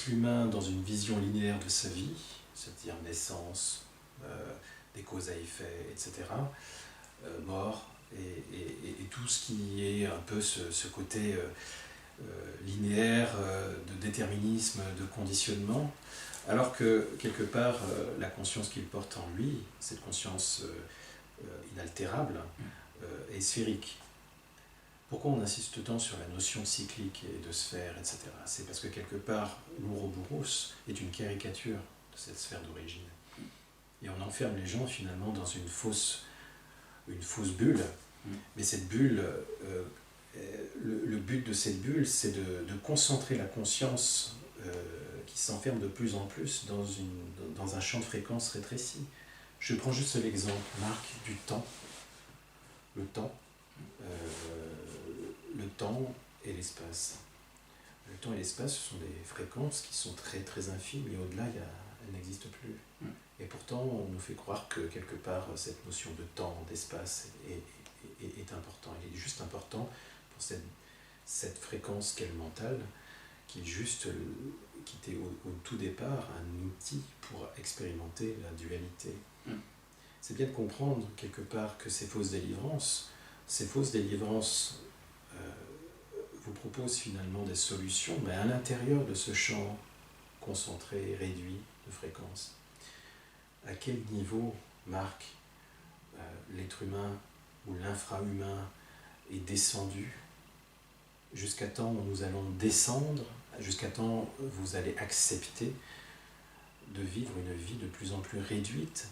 l'humain dans une vision linéaire de sa vie, c'est-à-dire naissance, des causes à effet, etc., mort, et tout ce qui est un peu ce côté linéaire de déterminisme, de conditionnement, alors que quelque part la conscience qu'il porte en lui, cette conscience inaltérable, est sphérique. Pourquoi on insiste tant sur la notion cyclique et de sphère, etc. C'est parce que quelque part l'Ouroboros est une caricature de cette sphère d'origine. Et on enferme les gens finalement dans une fausse bulle. Mais cette bulle, le but de cette bulle, c'est de concentrer la conscience qui s'enferme de plus en plus dans un champ de fréquence rétréci. Je prends juste l'exemple, Marc, du temps. Le temps et l'espace. Le temps et l'espace, ce sont des fréquences qui sont très très infimes, et au-delà, elles n'existent plus. Et pourtant, on nous fait croire que quelque part, cette notion de temps, d'espace est important. Il est juste important pour cette fréquence qu'est le mental, qui était au tout départ un outil pour expérimenter la dualité. C'est bien de comprendre quelque part que ces fausses délivrances vous proposent finalement des solutions, mais à l'intérieur de ce champ concentré, réduit de fréquences. À quel niveau, Marc, l'être humain ou l'infra-humain est descendu? Jusqu'à temps où nous allons descendre, jusqu'à temps où vous allez accepter de vivre une vie de plus en plus réduite,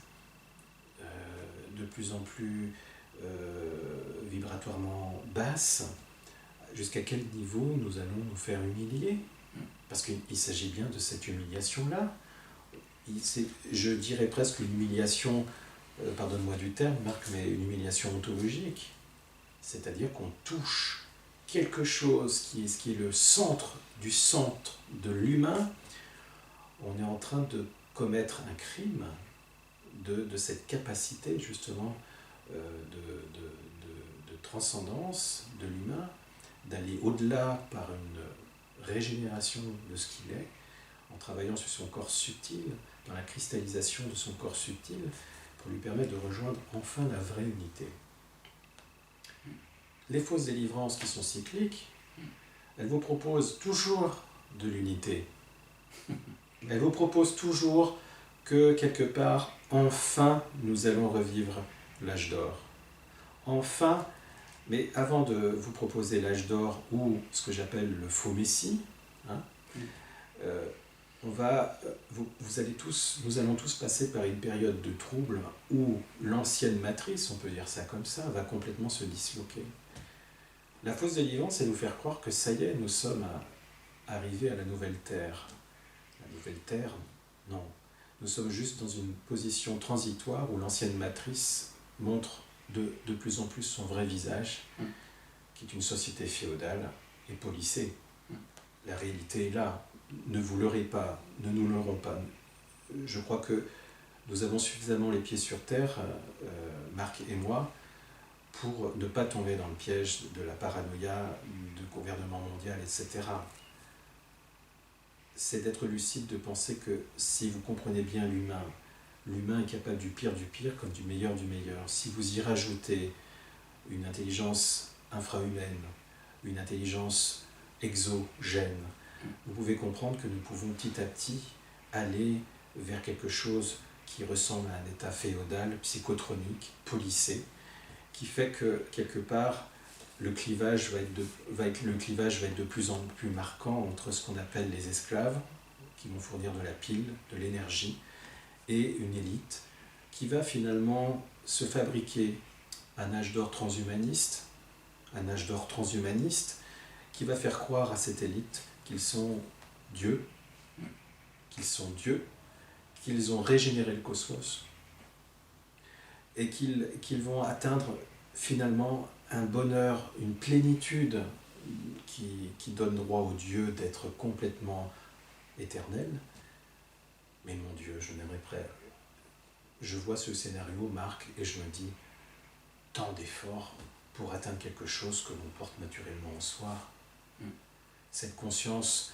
de plus en plus vibratoirement basse. Jusqu'à quel niveau nous allons nous faire humilier Parce qu'il s'agit bien de cette humiliation-là. Je dirais presque une humiliation, pardonne-moi du terme, Marc, mais une humiliation ontologique. C'est-à-dire qu'on touche quelque chose qui est le centre de l'humain. On est en train de commettre un crime de cette capacité, justement, de transcendance de l'humain, d'aller au-delà par une régénération de ce qu'il est, en travaillant sur son corps subtil, dans la cristallisation de son corps subtil, pour lui permettre de rejoindre enfin la vraie unité. Les fausses délivrances qui sont cycliques, elles vous proposent toujours de l'unité. Elles vous proposent toujours que, quelque part, enfin, nous allons revivre l'âge d'or. Enfin, mais avant de vous proposer l'âge d'or ou ce que j'appelle le faux messie, hein, nous allons tous passer par une période de trouble où l'ancienne matrice, on peut dire ça comme ça, va complètement se disloquer. La fausse délivrance, c'est nous faire croire que ça y est, nous sommes arrivés à la nouvelle terre. La nouvelle terre, non. Nous sommes juste dans une position transitoire où l'ancienne matrice montre de plus en plus son vrai visage, qui est une société féodale et policée. La réalité est là. Ne vous leurrez pas, ne nous leurrons pas. Je crois que nous avons suffisamment les pieds sur terre, Marc et moi, pour ne pas tomber dans le piège de la paranoïa, du gouvernement mondial, etc. C'est d'être lucide, de penser que si vous comprenez bien l'humain, l'humain est capable du pire comme du meilleur. Si vous y rajoutez une intelligence infrahumaine, une intelligence exogène, vous pouvez comprendre que nous pouvons petit à petit aller vers quelque chose qui ressemble à un état féodal, psychotronique, policé, qui fait que, quelque part, le clivage va être de plus en plus marquant entre ce qu'on appelle les esclaves, qui vont fournir de la pile, de l'énergie, et une élite qui va finalement se fabriquer un âge d'or transhumaniste, qui va faire croire à cette élite qu'ils sont dieux, qu'ils ont régénéré le cosmos, et qu'ils vont atteindre finalement un bonheur, une plénitude qui donne droit au Dieu d'être complètement éternel. Mais mon Dieu, je n'aimerais pas. Je vois ce scénario, Marc, et je me dis, tant d'efforts pour atteindre quelque chose que l'on porte naturellement en soi. Cette conscience,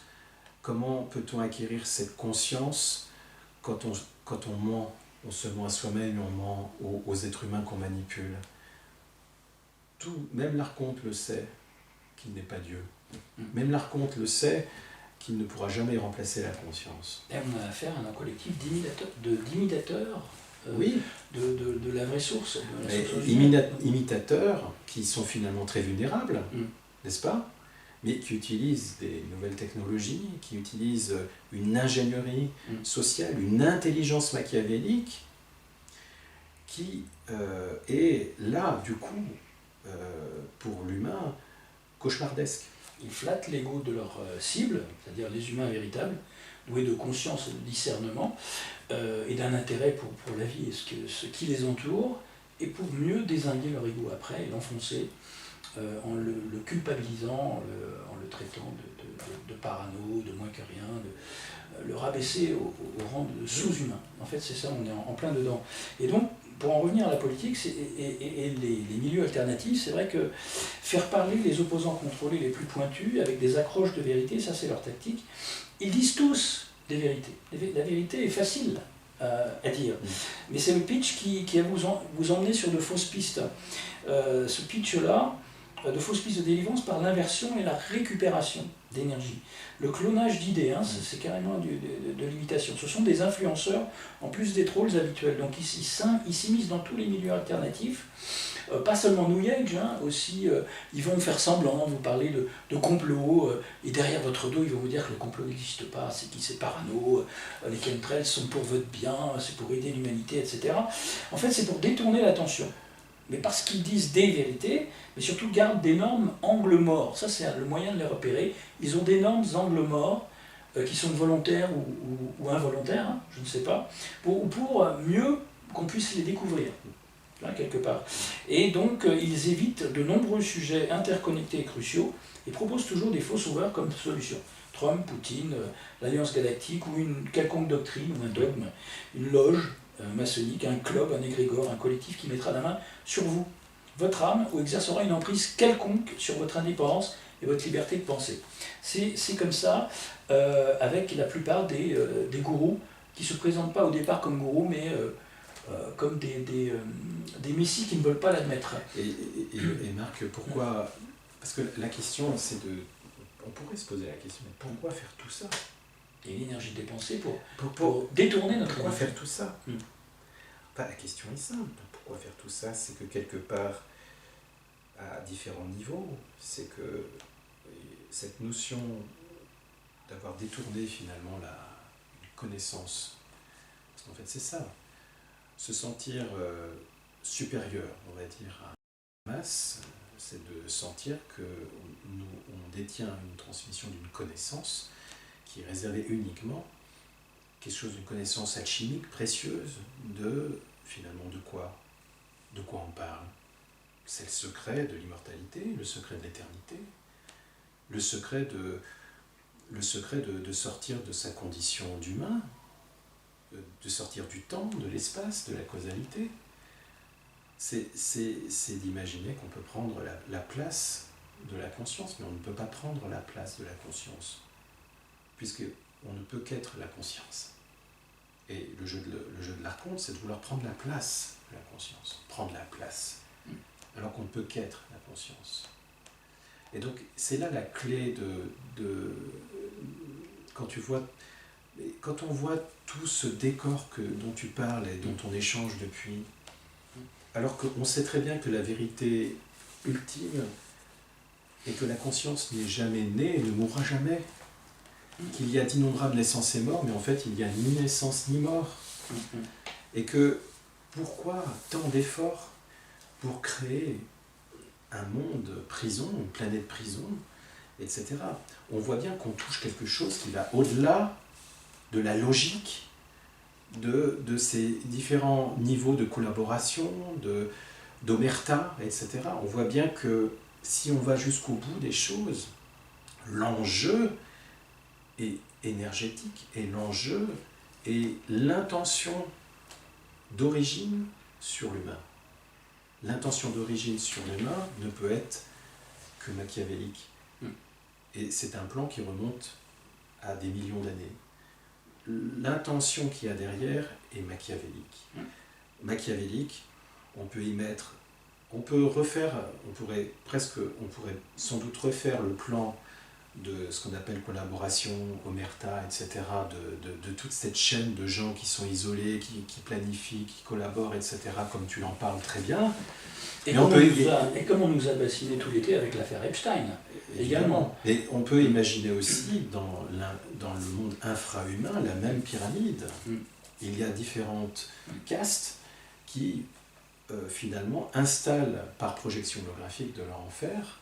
comment peut-on acquérir cette conscience quand on ment, non seulement à soi-même, mais on ment aux êtres humains qu'on manipule. Même l'archonte le sait qu'il n'est pas Dieu. Même l'archonte le sait qu'il ne pourra jamais remplacer la conscience. Et on a affaire à un collectif d'imitateurs oui. de la vraie source. Imitateurs qui sont finalement très vulnérables, n'est-ce pas ? Mais qui utilisent des nouvelles technologies, qui utilisent une ingénierie sociale, une intelligence machiavélique, qui est là, du coup, pour l'humain, cauchemardesque. Ils flattent l'ego de leur cible, c'est-à-dire les humains véritables, doués de conscience et de discernement, et d'un intérêt pour la vie et ce qui les entoure, et pour mieux désinguer leur ego après et l'enfoncer en le culpabilisant, en le traitant de parano, de moins que rien, de le rabaisser au rang de sous-humain. En fait, c'est ça, on est en plein dedans. Et donc, pour en revenir à la politique et les milieux alternatifs, c'est vrai que faire parler les opposants contrôlés les plus pointus avec des accroches de vérité, ça c'est leur tactique. Ils disent tous des vérités. La vérité est facile à dire, mais c'est le pitch qui va vous emmener sur de fausses pistes. Ce pitch-là, de fausses pistes de délivrance par l'inversion et la récupération d'énergie. Le clonage d'idées, c'est carrément de l'imitation. Ce sont des influenceurs en plus des trolls habituels. Donc ils s'immiscent dans tous les milieux alternatifs, pas seulement New Age, aussi ils vont faire semblant, vous parler de complot, et derrière votre dos ils vont vous dire que le complot n'existe pas, c'est parano, les chemtrails sont pour votre bien, c'est pour aider l'humanité, etc. En fait c'est pour détourner l'attention. mais parce qu'ils disent des vérités, mais surtout gardent d'énormes angles morts. Ça, c'est le moyen de les repérer. Ils ont d'énormes angles morts, qui sont volontaires ou involontaires, hein, je ne sais pas, pour mieux qu'on puisse les découvrir, là, quelque part. Et donc, ils évitent de nombreux sujets interconnectés et cruciaux, et proposent toujours des faux sauveurs comme solution. Trump, Poutine, l'Alliance galactique, ou une quelconque doctrine, ou un dogme, une loge maçonnique, un club, un égrégore, un collectif qui mettra la main sur vous, votre âme, ou exercera une emprise quelconque sur votre indépendance et votre liberté de penser. C'est comme ça avec la plupart des gourous qui ne se présentent pas au départ comme gourous, mais comme des messies qui ne veulent pas l'admettre. Et Marc, pourquoi... Parce que la question, c'est de... On pourrait se poser la question, mais pourquoi faire tout ça? Il y a l'énergie dépensée pour détourner notre... Pourquoi faire tout ça? Enfin, la question est simple. Pourquoi faire tout ça? C'est que quelque part, à différents niveaux, c'est que cette notion d'avoir détourné finalement une connaissance, parce qu'en fait c'est ça, se sentir supérieur, on va dire, à la masse, c'est de sentir que on détient une transmission d'une connaissance qui est réservée uniquement, quelque chose d'une connaissance alchimique, précieuse, finalement de quoi on parle. C'est le secret de l'immortalité, le secret de l'éternité, le secret de sortir de sa condition d'humain, de sortir du temps, de l'espace, de la causalité. C'est d'imaginer qu'on peut prendre la place de la conscience, mais on ne peut pas prendre la place de la conscience, puisqu'on ne peut qu'être la conscience. Et le jeu de l'archonte, c'est de vouloir prendre la place de la conscience, prendre la place, alors qu'on ne peut qu'être la conscience. Et donc, c'est là la clé quand on voit tout ce décor dont tu parles et dont on échange depuis, alors qu'on sait très bien que la vérité ultime est que la conscience n'est jamais née et ne mourra jamais, qu'il y a d'innombrables naissances et morts, mais en fait il n'y a ni naissance ni mort, et que pourquoi tant d'efforts pour créer un monde prison, une planète prison, etc. On voit bien qu'on touche quelque chose qui va au-delà de la logique de ces différents niveaux de collaboration, d'omerta, etc. On voit bien que si on va jusqu'au bout des choses, l'enjeu est énergétique, et l'enjeu est l'intention d'origine sur l'humain. L'intention d'origine sur l'humain ne peut être que machiavélique. Et c'est un plan qui remonte à des millions d'années. L'intention qu'il y a derrière est machiavélique. Machiavélique, on peut y mettre, on pourrait sans doute refaire le plan de ce qu'on appelle collaboration, omerta, etc., de toute cette chaîne de gens qui sont isolés, qui planifient, qui collaborent, etc., comme tu en parles très bien. Et comme on nous a bassiné tout l'été avec l'affaire Epstein, également. Et on peut imaginer aussi dans le monde infrahumain la même pyramide. Il y a différentes castes qui finalement installent par projection holographique de leur enfer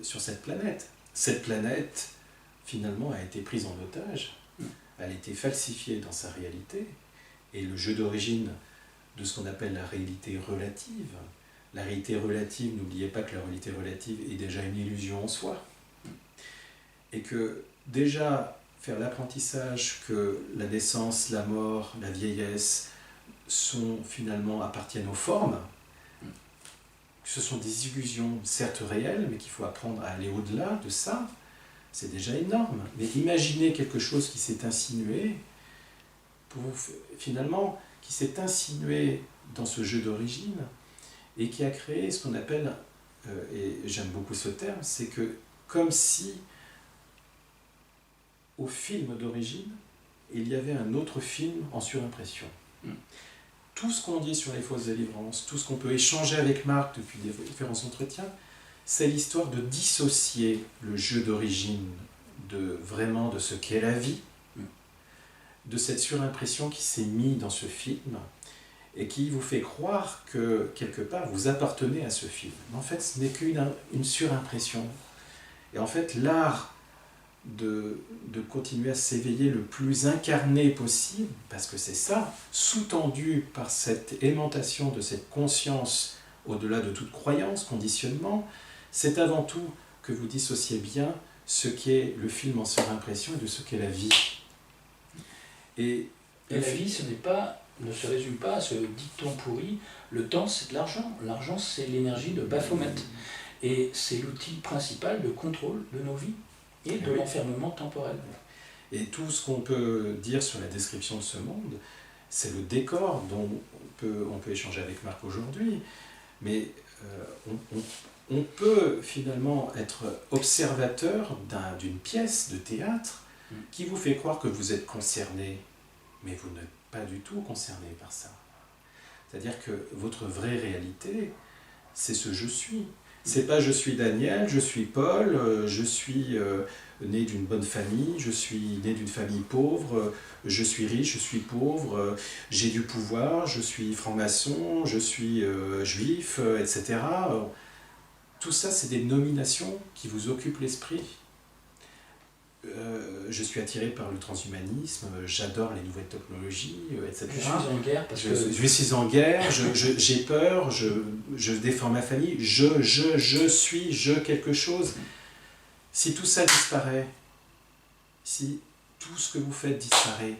sur cette planète. Cette planète finalement a été prise en otage, elle a été falsifiée dans sa réalité, et le jeu d'origine de ce qu'on appelle la réalité relative. La réalité relative, n'oubliez pas que la réalité relative est déjà une illusion en soi. Et que déjà faire l'apprentissage que la naissance, la mort, la vieillesse appartiennent aux formes, que ce sont des illusions certes réelles, mais qu'il faut apprendre à aller au-delà de ça, c'est déjà énorme. Mais imaginez quelque chose qui s'est insinué, qui s'est insinué dans ce jeu d'origine, et qui a créé ce qu'on appelle, et j'aime beaucoup ce terme, c'est que comme si au film d'origine, il y avait un autre film en surimpression. Tout ce qu'on dit sur les fausses délivrances, tout ce qu'on peut échanger avec Marc depuis différents entretiens, c'est l'histoire de dissocier le jeu d'origine de ce qu'est la vie, de cette surimpression qui s'est mise dans ce film, et qui vous fait croire que, quelque part, vous appartenez à ce film. Mais en fait, ce n'est qu'une surimpression. Et en fait, l'art de continuer à s'éveiller le plus incarné possible, parce que c'est ça, sous-tendu par cette aimantation de cette conscience au-delà de toute croyance, conditionnement, c'est avant tout que vous dissociez bien ce qu'est le film en surimpression et de ce qu'est la vie. Et la vie, ne se résume pas à ce dicton pourri, le temps c'est de l'argent. L'argent c'est l'énergie de Baphomet. Et c'est l'outil principal de contrôle de nos vies et de l'enfermement temporel. Et tout ce qu'on peut dire sur la description de ce monde, c'est le décor dont on peut échanger avec Marc aujourd'hui, mais on peut finalement être observateur d'une pièce de théâtre qui vous fait croire que vous êtes concerné, mais vous n'êtes pas du tout concerné par ça. C'est-à-dire que votre vraie réalité, c'est ce « je suis ». C'est pas « je suis Daniel, je suis Paul, je suis né d'une bonne famille, je suis né d'une famille pauvre, je suis riche, je suis pauvre, j'ai du pouvoir, je suis franc-maçon, je suis juif, etc. » Tout ça, c'est des nominations qui vous occupent l'esprit. Je suis attiré par le transhumanisme, j'adore les nouvelles technologies, etc. Je suis en guerre parce que... Je suis en guerre, j'ai peur, je défends ma famille, je suis quelque chose. Si tout ça disparaît, si tout ce que vous faites disparaît,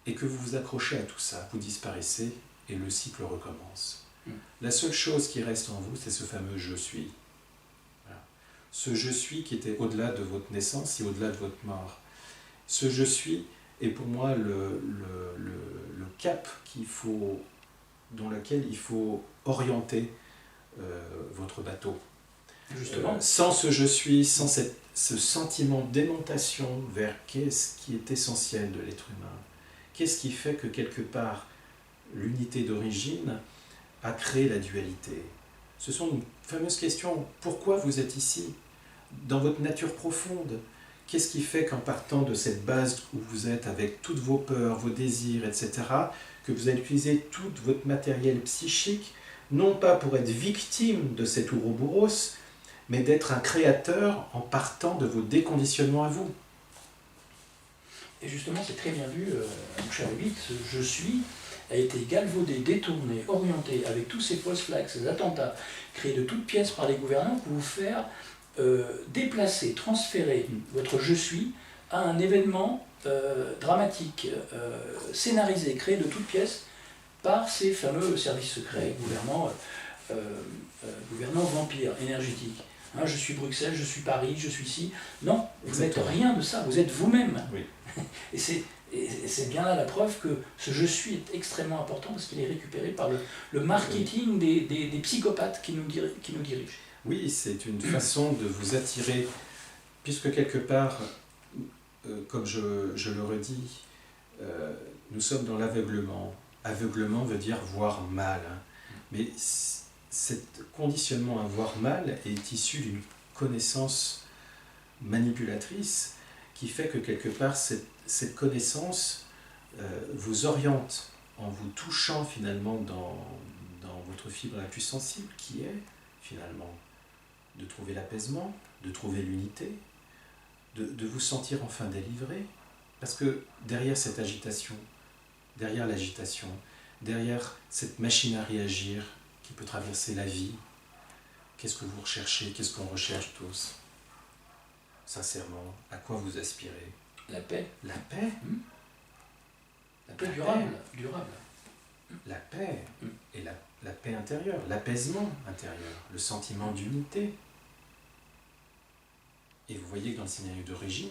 et que vous vous accrochez à tout ça, vous disparaissez, et le cycle recommence. La seule chose qui reste en vous, c'est ce fameux « je suis ». Ce « je suis » qui était au-delà de votre naissance et au-delà de votre mort. Ce « je suis » est pour moi le cap dans lequel il faut orienter votre bateau. Justement. Sans ce « je suis », sans ce sentiment d'aimantation vers qu'est-ce qui est essentiel de l'être humain, qu'est-ce qui fait que quelque part l'unité d'origine a créé la dualité. Ce sont une fameuse question, pourquoi vous êtes ici ? Dans votre nature profonde, qu'est-ce qui fait qu'en partant de cette base où vous êtes avec toutes vos peurs, vos désirs, etc., que vous allez utiliser tout votre matériel psychique, non pas pour être victime de cet ouroboros, mais d'être un créateur en partant de vos déconditionnements à vous. Et justement, c'est très bien vu, mon cher David, ce « je suis » a été galvaudé, détourné, orienté, avec tous ces false flags, ces attentats, créés de toutes pièces par les gouvernants pour vous faire déplacer, transférer votre « je suis » à un événement dramatique, scénarisé, créé de toutes pièces par ces fameux services secrets, gouvernants vampires, énergétiques. Hein, je suis Bruxelles, je suis Paris, je suis ici. Non, vous n'êtes rien de ça, vous êtes vous-même. Oui. Et c'est bien là la preuve que ce « je suis » est extrêmement important parce qu'il est récupéré par le marketing des psychopathes qui nous dirigent. Oui, c'est une façon de vous attirer, puisque quelque part, comme je le redis, nous sommes dans l'aveuglement. Aveuglement veut dire voir mal. Hein. Mais cet conditionnement à voir mal est issu d'une connaissance manipulatrice qui fait que quelque part cette connaissance vous oriente en vous touchant finalement dans votre fibre la plus sensible qui est finalement de trouver l'apaisement, de trouver l'unité, de vous sentir enfin délivré, parce que derrière cette agitation, derrière l'agitation, derrière cette machine à réagir qui peut traverser la vie, qu'est-ce que vous recherchez, qu'est-ce qu'on recherche tous ? Sincèrement, à quoi vous aspirez ? La paix. La paix ? La paix durable. La paix et la paix intérieure, l'apaisement intérieur, le sentiment d'unité. Et vous voyez que dans le scénario d'origine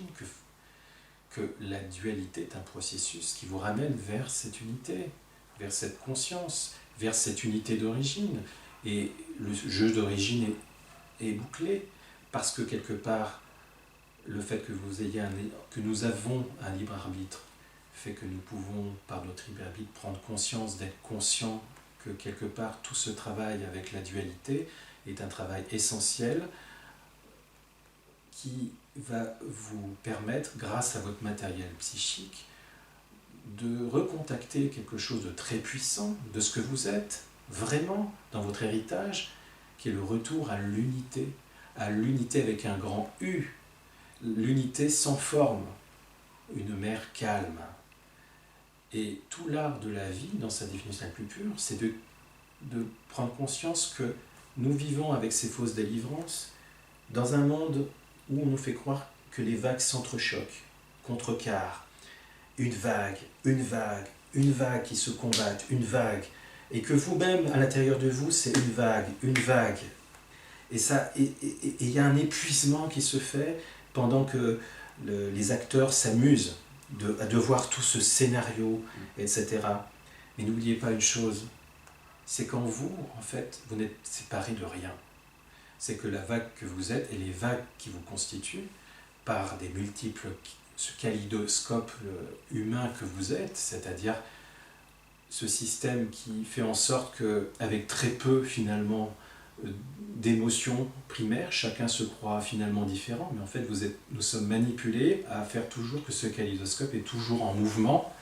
que la dualité est un processus qui vous ramène vers cette unité, vers cette conscience, vers cette unité d'origine. Et le jeu d'origine est bouclé parce que quelque part, le fait que nous avons un libre arbitre fait que nous pouvons, par notre libre arbitre, prendre conscience, d'être conscients que quelque part tout ce travail avec la dualité est un travail essentiel qui va vous permettre, grâce à votre matériel psychique, de recontacter quelque chose de très puissant, de ce que vous êtes, vraiment, dans votre héritage, qui est le retour à l'unité avec un grand U, l'unité sans forme, une mer calme. Et tout l'art de la vie, dans sa définition la plus pure, c'est de prendre conscience que nous vivons avec ces fausses délivrances dans un monde où on nous fait croire que les vagues s'entrechoquent, contrecarrent, une vague qui se combattent, une vague, et que vous-même, à l'intérieur de vous, c'est une vague. Et il y a un épuisement qui se fait pendant que les acteurs s'amusent de voir tout ce scénario, etc. Mais n'oubliez pas une chose, c'est qu'en vous, en fait, vous n'êtes séparés de rien. C'est que la vague que vous êtes et les vagues qui vous constituent, par des multiples, ce kaléidoscope humain que vous êtes, c'est-à-dire ce système qui fait en sorte qu'avec très peu, finalement, d'émotions primaires, chacun se croit finalement différent, mais en fait nous sommes manipulés à faire toujours que ce kaléidoscope est toujours en mouvement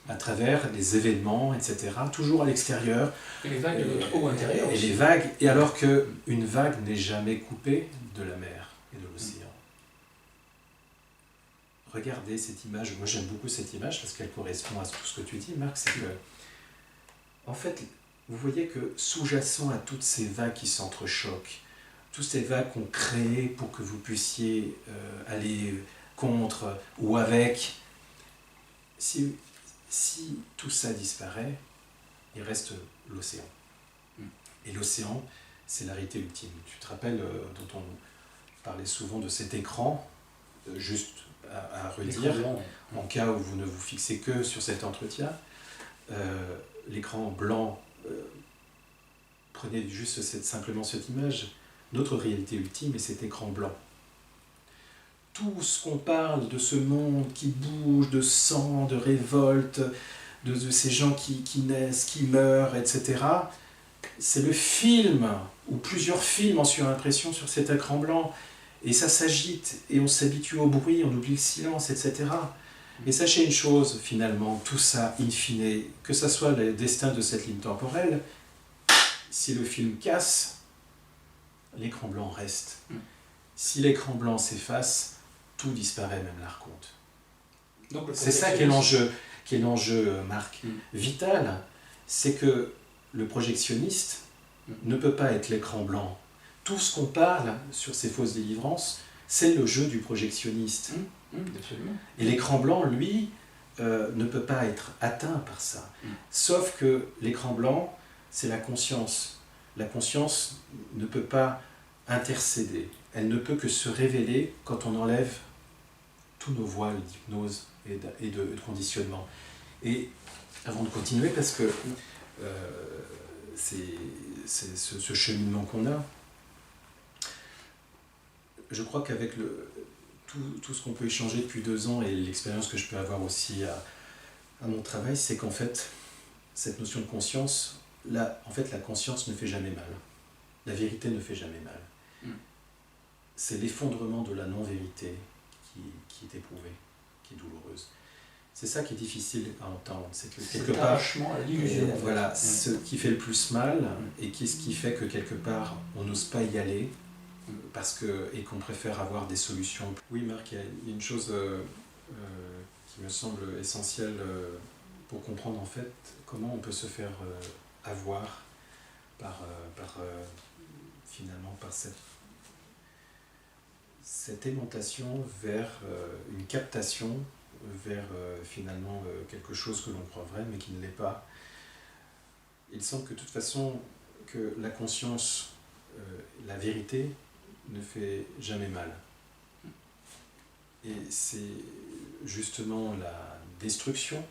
à travers les événements, etc., toujours à l'extérieur. Et les vagues de notre eau intérieure et aussi. Les vagues, et alors qu'une vague n'est jamais coupée de la mer et de l'océan. Regardez cette image, moi j'aime beaucoup cette image parce qu'elle correspond à tout ce que tu dis, Marc, c'est que, en fait, vous voyez que sous-jacent à toutes ces vagues qui s'entrechoquent, toutes ces vagues qu'on crée pour que vous puissiez aller contre ou avec, si tout ça disparaît, il reste l'océan. Et l'océan, c'est la réalité ultime. Tu te rappelles dont on parlait souvent de cet écran, juste à redire, en cas où vous ne vous fixez que sur cet entretien, l'écran blanc, prenez juste simplement cette image, notre réalité ultime est cet écran blanc. Tout ce qu'on parle de ce monde qui bouge, de sang, de révolte, de ces gens qui naissent, qui meurent, etc., c'est le film, ou plusieurs films en surimpression sur cet écran blanc, et ça s'agite, et on s'habitue au bruit, on oublie le silence, etc. Mais sachez une chose, finalement, tout ça, in fine, que ça soit le destin de cette ligne temporelle, si le film casse, l'écran blanc reste. Si l'écran blanc s'efface, tout disparaît, même l'archonte. C'est ça qui est l'enjeu, Marc, vital, c'est que le projectionniste ne peut pas être l'écran blanc. Tout ce qu'on parle sur ces fausses délivrances, c'est le jeu du projectionniste. Absolument. Et l'écran blanc, lui, ne peut pas être atteint par ça. Sauf que l'écran blanc, c'est la conscience. La conscience ne peut pas intercéder. Elle ne peut que se révéler quand on enlève tous nos voiles d'hypnose et de conditionnement. Et avant de continuer, parce que c'est ce cheminement qu'on a, je crois qu'avec tout ce qu'on peut échanger depuis 2 ans et l'expérience que je peux avoir aussi à mon travail, c'est qu'en fait, cette notion de conscience, en fait, la conscience ne fait jamais mal. La vérité ne fait jamais mal. C'est l'effondrement de la non-vérité qui est éprouvée, qui est douloureuse. C'est ça qui est difficile à entendre. C'est que quelque part, à l'illusion. Voilà, ce qui fait le plus mal et ce qui fait que quelque part, on n'ose pas y aller et qu'on préfère avoir des solutions. Oui, Marc, il y a une chose qui me semble essentielle pour comprendre en fait comment on peut se faire avoir finalement par cette aimantation vers une captation, vers finalement quelque chose que l'on croit vrai mais qui ne l'est pas. Il semble que de toute façon que la conscience, la vérité, ne fait jamais mal. Et c'est justement la destruction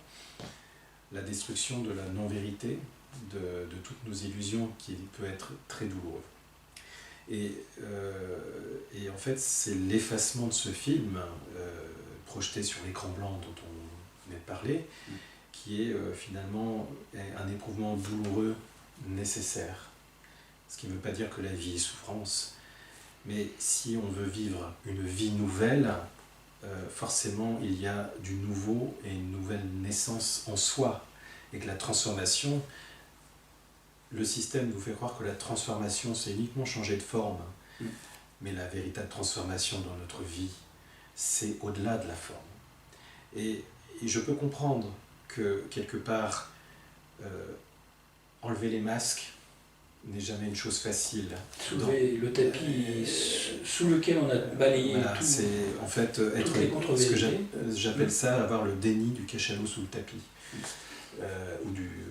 de la non-vérité, de toutes nos illusions qui peut être très douloureuse. Et en fait, c'est l'effacement de ce film projeté sur l'écran blanc dont on vient de parler, qui est finalement un éprouvement douloureux nécessaire. Ce qui ne veut pas dire que la vie est souffrance, mais si on veut vivre une vie nouvelle, forcément il y a du nouveau et une nouvelle naissance en soi. Et que la transformation, le système nous fait croire que la transformation c'est uniquement changer de forme. Mais la véritable transformation dans notre vie, c'est au-delà de la forme. Et je peux comprendre que quelque part, enlever les masques n'est jamais une chose facile. Soulever le tapis sous lequel on a balayé voilà, tout, c'est en fait être ce que j'appelle ça avoir le déni du cachalot sous le tapis.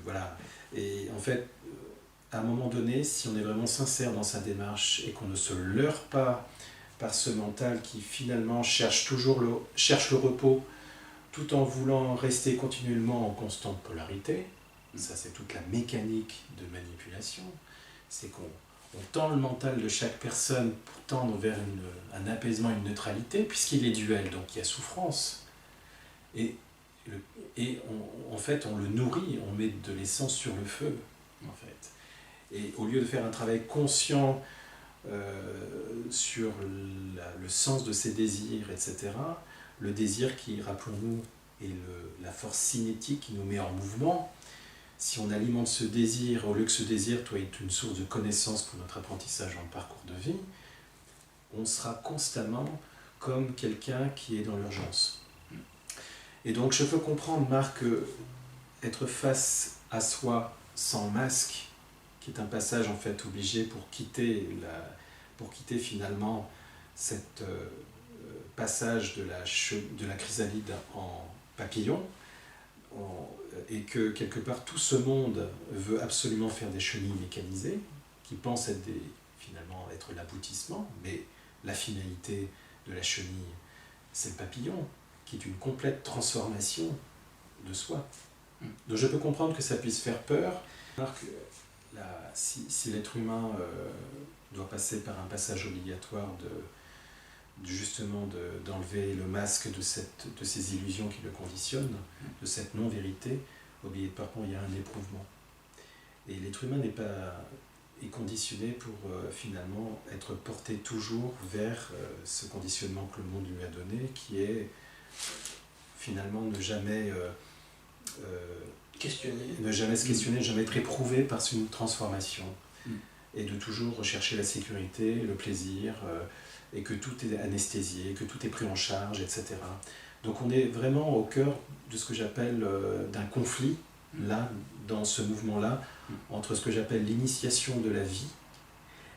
Voilà. Et en fait, à un moment donné, si on est vraiment sincère dans sa démarche et qu'on ne se leurre pas par ce mental qui finalement cherche le repos tout en voulant rester continuellement en constante polarité, ça c'est toute la mécanique de manipulation, c'est qu'on tend le mental de chaque personne pour tendre vers un apaisement, une neutralité, puisqu'il est duel, donc il y a souffrance. Et en fait, on le nourrit, on met de l'essence sur le feu, en fait. Et au lieu de faire un travail conscient sur le sens de ses désirs, etc., le désir qui, rappelons-nous, est la force cinétique qui nous met en mouvement. Si on alimente ce désir, au lieu que ce désir soit une source de connaissance pour notre apprentissage dans le parcours de vie, on sera constamment comme quelqu'un qui est dans l'urgence. Et donc je peux comprendre, Marc, être face à soi sans masque, qui est un passage en fait obligé pour quitter finalement cette passage de la chrysalide en papillon, et que quelque part tout ce monde veut absolument faire des chenilles mécanisées, qui pensent finalement être l'aboutissement, mais la finalité de la chenille, c'est le papillon, qui est une complète transformation de soi. Donc je peux comprendre que ça puisse faire peur. Alors que si l'être humain doit passer par un passage obligatoire justement d'enlever le masque de ces illusions qui le conditionnent, de cette non-vérité, oubliez pas qu'il y a un éprouvement. Et l'être humain est conditionné pour finalement être porté toujours vers ce conditionnement que le monde lui a donné, qui est finalement ne jamais se questionner, ne jamais être éprouvé par une transformation, et de toujours rechercher la sécurité, le plaisir, et que tout est anesthésié, que tout est pris en charge, etc. Donc on est vraiment au cœur de ce que j'appelle d'un conflit, là, dans ce mouvement-là, entre ce que j'appelle l'initiation de la vie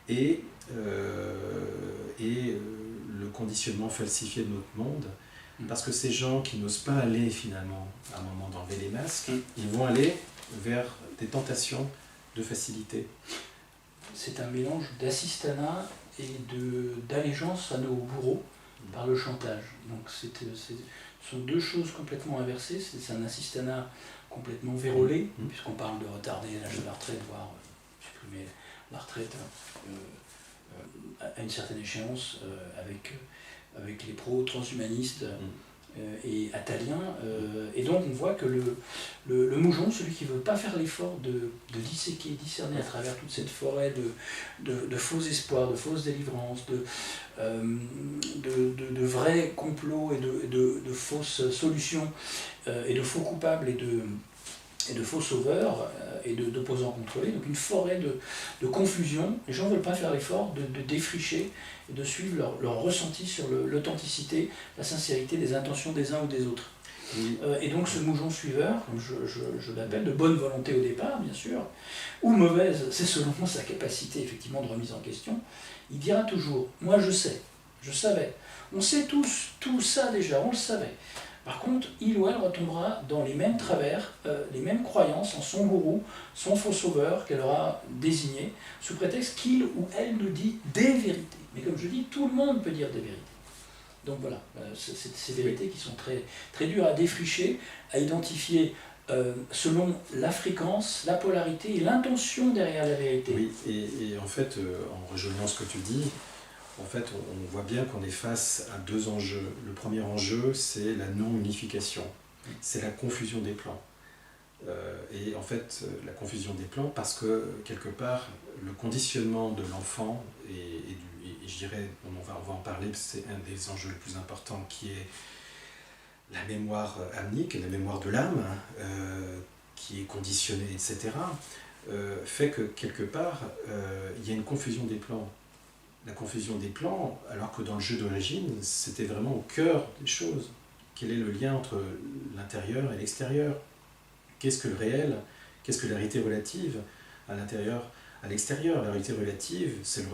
et le conditionnement falsifié de notre monde. Parce que ces gens qui n'osent pas aller finalement à un moment d'enlever les masques, ils vont aller vers des tentations de facilité. C'est un mélange d'assistanat et d'allégeance à nos bourreaux par le chantage. Donc ce sont deux choses complètement inversées. C'est un assistanat complètement vérolé, puisqu'on parle de retarder l'âge de la retraite, voire supprimer la retraite à une certaine échéance avec les pro-transhumanistes et attaliens. Et donc on voit que le moujon, celui qui ne veut pas faire l'effort de disséquer, discerner à travers toute cette forêt de faux espoirs, de fausses délivrances, de vrais complots et de fausses solutions, et de faux coupables et de faux sauveurs et d'opposants contrôlés, donc une forêt de confusion. Les gens ne veulent pas faire l'effort de défricher et de suivre leur ressenti sur l'authenticité, la sincérité des intentions des uns ou des autres. Oui. Et donc ce moujon suiveur, comme je l'appelle, de bonne volonté au départ, bien sûr, ou mauvaise, c'est selon sa capacité effectivement de remise en question, il dira toujours « moi je sais, je savais ». On sait tous tout ça déjà, on le savait. Par contre, il ou elle retombera dans les mêmes travers, les mêmes croyances en son gourou, son faux sauveur qu'elle aura désigné, sous prétexte qu'il ou elle nous dit des vérités. Mais comme je dis, tout le monde peut dire des vérités. Donc voilà, ces vérités qui sont très, très dures à défricher, à identifier selon la fréquence, la polarité et l'intention derrière la vérité. Oui, et en fait, en rejoignant ce que tu dis, en fait, on voit bien qu'on est face à deux enjeux. Le premier enjeu, c'est la non-unification, c'est la confusion des plans. Et en fait, la confusion des plans, parce que quelque part, le conditionnement de l'enfant et je dirais, on va en parler, c'est un des enjeux les plus importants qui est la mémoire amnique, la mémoire de l'âme, qui est conditionnée, etc., fait que quelque part, il y a une confusion des plans. La confusion des plans, alors que dans le jeu d'origine, c'était vraiment au cœur des choses. Quel est le lien entre l'intérieur et l'extérieur? Qu'est-ce que le réel? Qu'est-ce que la réalité relative à l'intérieur, à l'extérieur? La réalité relative, c'est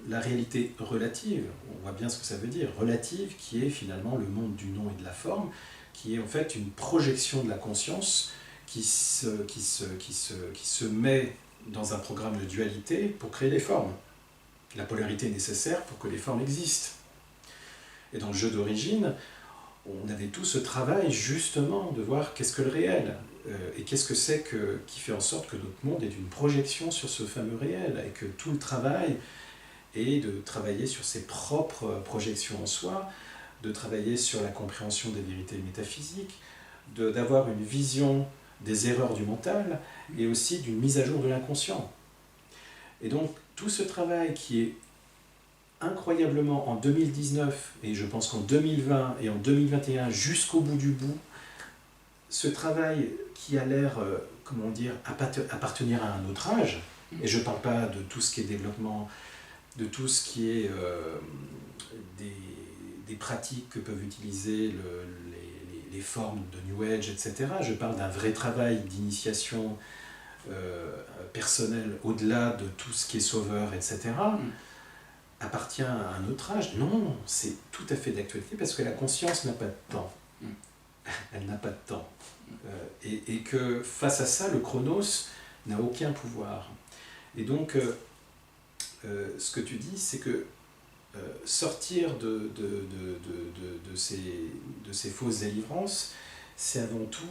la réalité relative. On voit bien ce que ça veut dire. Relative, qui est finalement le monde du nom et de la forme, qui est en fait une projection de la conscience qui se met dans un programme de dualité pour créer des formes. La polarité est nécessaire pour que les formes existent. Et dans le jeu d'origine, on avait tout ce travail justement de voir qu'est-ce que le réel et qu'est-ce que c'est qui fait en sorte que notre monde est une projection sur ce fameux réel et que tout le travail est de travailler sur ses propres projections en soi, de travailler sur la compréhension des vérités métaphysiques, d'avoir une vision des erreurs du mental et aussi d'une mise à jour de l'inconscient. Et donc tout ce travail qui est incroyablement en 2019 et je pense qu'en 2020 et en 2021 jusqu'au bout du bout, ce travail qui a l'air, comment dire, appartenir à un autre âge, et je ne parle pas de tout ce qui est développement, de tout ce qui est des pratiques que peuvent utiliser les formes de New Age, etc. Je parle d'un vrai travail d'initiation personnelle au-delà de tout ce qui est sauveur, etc. Appartient à un autre âge. Non, c'est tout à fait d'actualité parce que la conscience n'a pas de temps. Elle n'a pas de temps. Et que face à ça, le chronos n'a aucun pouvoir. Et donc, ce que tu dis, c'est que sortir de ces fausses délivrances, c'est avant tout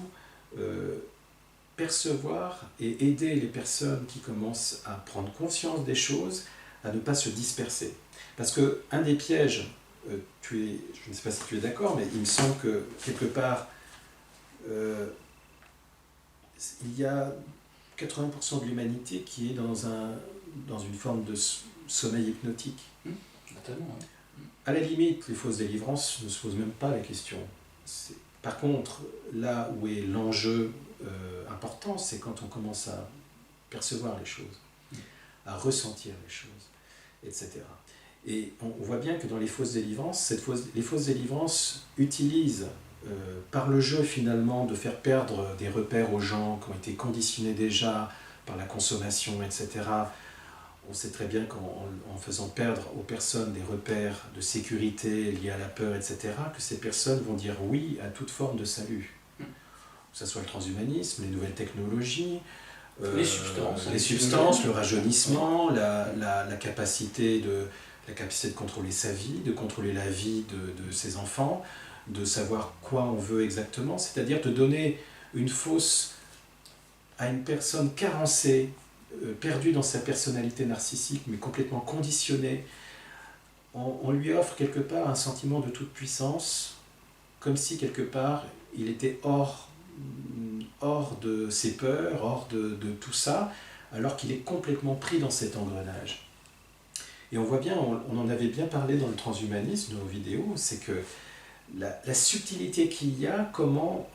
percevoir et aider les personnes qui commencent à prendre conscience des choses, à ne pas se disperser. Parce qu'un des pièges, je ne sais pas si tu es d'accord, mais il me semble que quelque part, il y a 80% de l'humanité qui est dans une forme de sommeil hypnotique. Totalement, oui. À la limite, les fausses délivrances ne se posent même pas la question. Par contre, là où est l'enjeu important, c'est quand on commence à percevoir les choses, à ressentir les choses, etc. Et on voit bien que dans les fausses délivrances, les fausses délivrances utilisent, par le jeu finalement, de faire perdre des repères aux gens qui ont été conditionnés déjà par la consommation, etc. On sait très bien qu'en faisant perdre aux personnes des repères de sécurité liés à la peur, etc., que ces personnes vont dire oui à toute forme de salut. Que ce soit le transhumanisme, les nouvelles technologies, les substances, le rajeunissement, la capacité de contrôler sa vie, de contrôler la vie de ses enfants, de savoir quoi on veut exactement, c'est-à-dire de donner une fausse à une personne carencée, perdue dans sa personnalité narcissique, mais complètement conditionnée. On lui offre quelque part un sentiment de toute puissance, comme si quelque part il était hors de ses peurs, hors de tout ça, alors qu'il est complètement pris dans cet engrenage. Et on voit bien, on en avait bien parlé dans le transhumanisme, dans nos vidéos, c'est que la subtilité qu'il y a, comment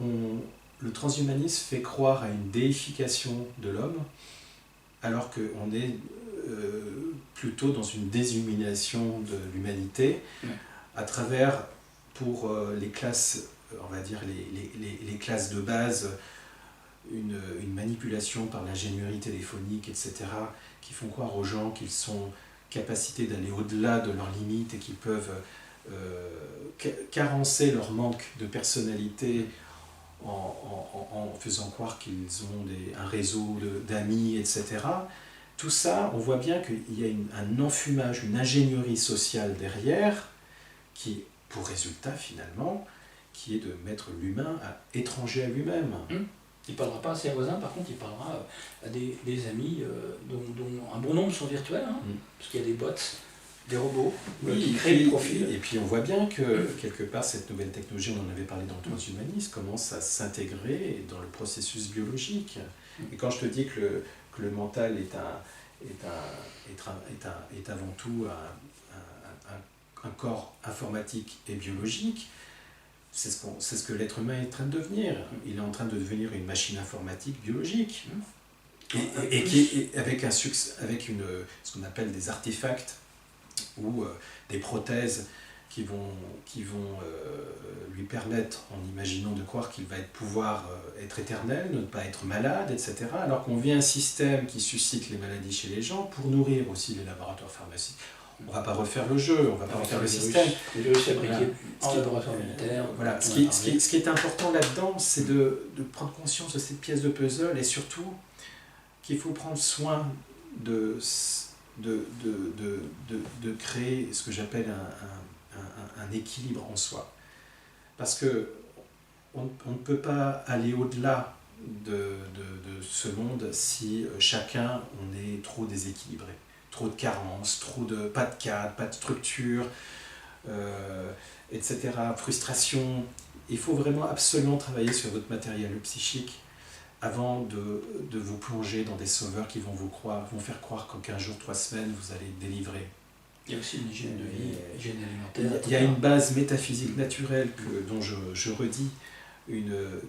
le transhumanisme fait croire à une déification de l'homme, alors qu'on est plutôt dans une déshumanisation de l'humanité, à travers, pour les classes, on va dire les classes de base, une manipulation par l'ingénierie téléphonique, etc., qui font croire aux gens qu'ils sont capacité d'aller au-delà de leurs limites et qu'ils peuvent carencer leur manque de personnalité en faisant croire qu'ils ont un réseau d'amis, etc. Tout ça, on voit bien qu'il y a un enfumage, une ingénierie sociale derrière, qui, pour résultat finalement, qui est de mettre l'humain étranger à lui-même. Il ne parlera pas à ses voisins, par contre il parlera à des amis dont un bon nombre sont virtuels, parce qu'il y a des bots, des robots qui créent des profils. Et puis on voit bien que quelque part cette nouvelle technologie, on en avait parlé dans le transhumanisme, commence à s'intégrer dans le processus biologique. Et quand je te dis que le mental est avant tout un corps informatique et biologique. C'est ce que l'être humain est en train de devenir. Il est en train de devenir une machine informatique biologique. Et avec ce qu'on appelle des artefacts ou des prothèses qui vont lui permettre, en imaginant de croire qu'il va pouvoir être éternel, ne pas être malade, etc. Alors qu'on vit un système qui suscite les maladies chez les gens pour nourrir aussi les laboratoires pharmaceutiques. On ne va pas refaire le jeu, on ne va pas refaire le système. Les virus fabriqués en laboratoire militaire. Voilà. Ce qui est important là-dedans, c'est de prendre conscience de cette pièce de puzzle et surtout qu'il faut prendre soin de créer ce que j'appelle un équilibre en soi. Parce que on ne peut pas aller au-delà de ce monde si chacun on est trop déséquilibré. Trop de carences, pas de cadre, pas de structure, etc. Frustration. Il faut vraiment absolument travailler sur votre matériel psychique avant de vous plonger dans des sauveurs qui vont faire croire qu'en 15 jours, 3 semaines, vous allez délivrer. Il y a aussi une hygiène de vie, hygiène alimentaire. Il y a une base métaphysique naturelle dont je redis,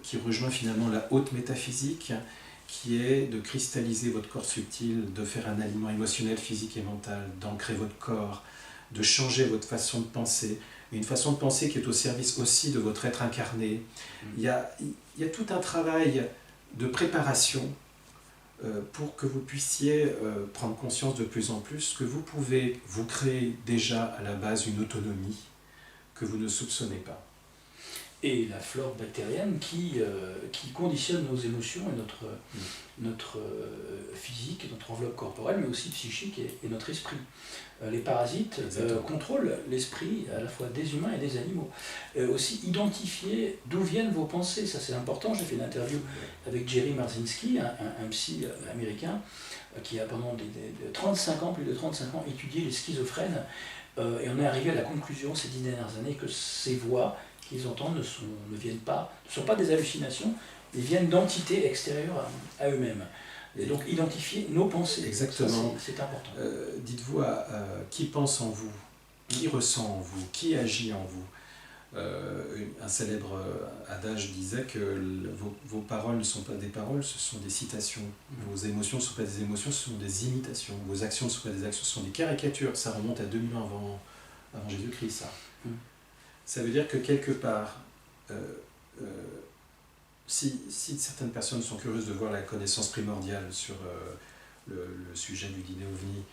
qui rejoint finalement la haute métaphysique, qui est de cristalliser votre corps subtil, de faire un aliment émotionnel, physique et mental, d'ancrer votre corps, de changer votre façon de penser, une façon de penser qui est au service aussi de votre être incarné. Il y a tout un travail de préparation pour que vous puissiez prendre conscience de plus en plus que vous pouvez vous créer déjà à la base une autonomie que vous ne soupçonnez pas. Et la flore bactérienne qui conditionne nos émotions et notre physique, notre enveloppe corporelle, mais aussi psychique et notre esprit. Les parasites contrôlent l'esprit à la fois des humains et des animaux. Aussi identifier d'où viennent vos pensées, ça c'est important. J'ai fait une interview avec Jerry Marzinsky, un psy américain, qui a pendant plus de 35 ans étudié les schizophrènes, et on est arrivé à la conclusion ces 10 dernières années que ces voix qu'ils entendent ne sont pas des hallucinations, mais viennent d'entités extérieures à eux-mêmes. Et donc identifier nos pensées. Exactement. C'est important. Dites-vous qui pense en vous, qui ressent en vous, qui agit en vous. Un célèbre adage disait que vos paroles ne sont pas des paroles, ce sont des citations. Vos émotions ne sont pas des émotions, ce sont des imitations. Vos actions ne sont pas des actions, ce sont des caricatures. Ça remonte à 2000 ans avant Jésus-Christ, ça. Ça veut dire que quelque part, si certaines personnes sont curieuses de voir la connaissance primordiale sur le sujet du dîner OVNI,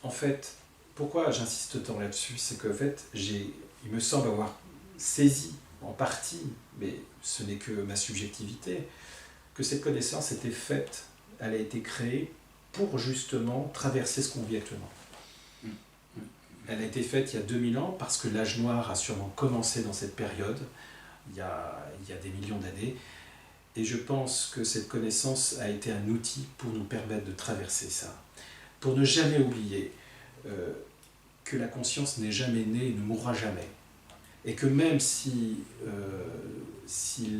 en fait, pourquoi j'insiste tant là-dessus, c'est qu'en fait, il me semble avoir saisi en partie, mais ce n'est que ma subjectivité, que cette connaissance était faite, elle a été créée pour justement traverser ce qu'on vit actuellement. Elle a été faite il y a 2000 ans parce que l'âge noir a sûrement commencé dans cette période, il y a des millions d'années, et je pense que cette connaissance a été un outil pour nous permettre de traverser ça, pour ne jamais oublier que la conscience n'est jamais née et ne mourra jamais, et que même si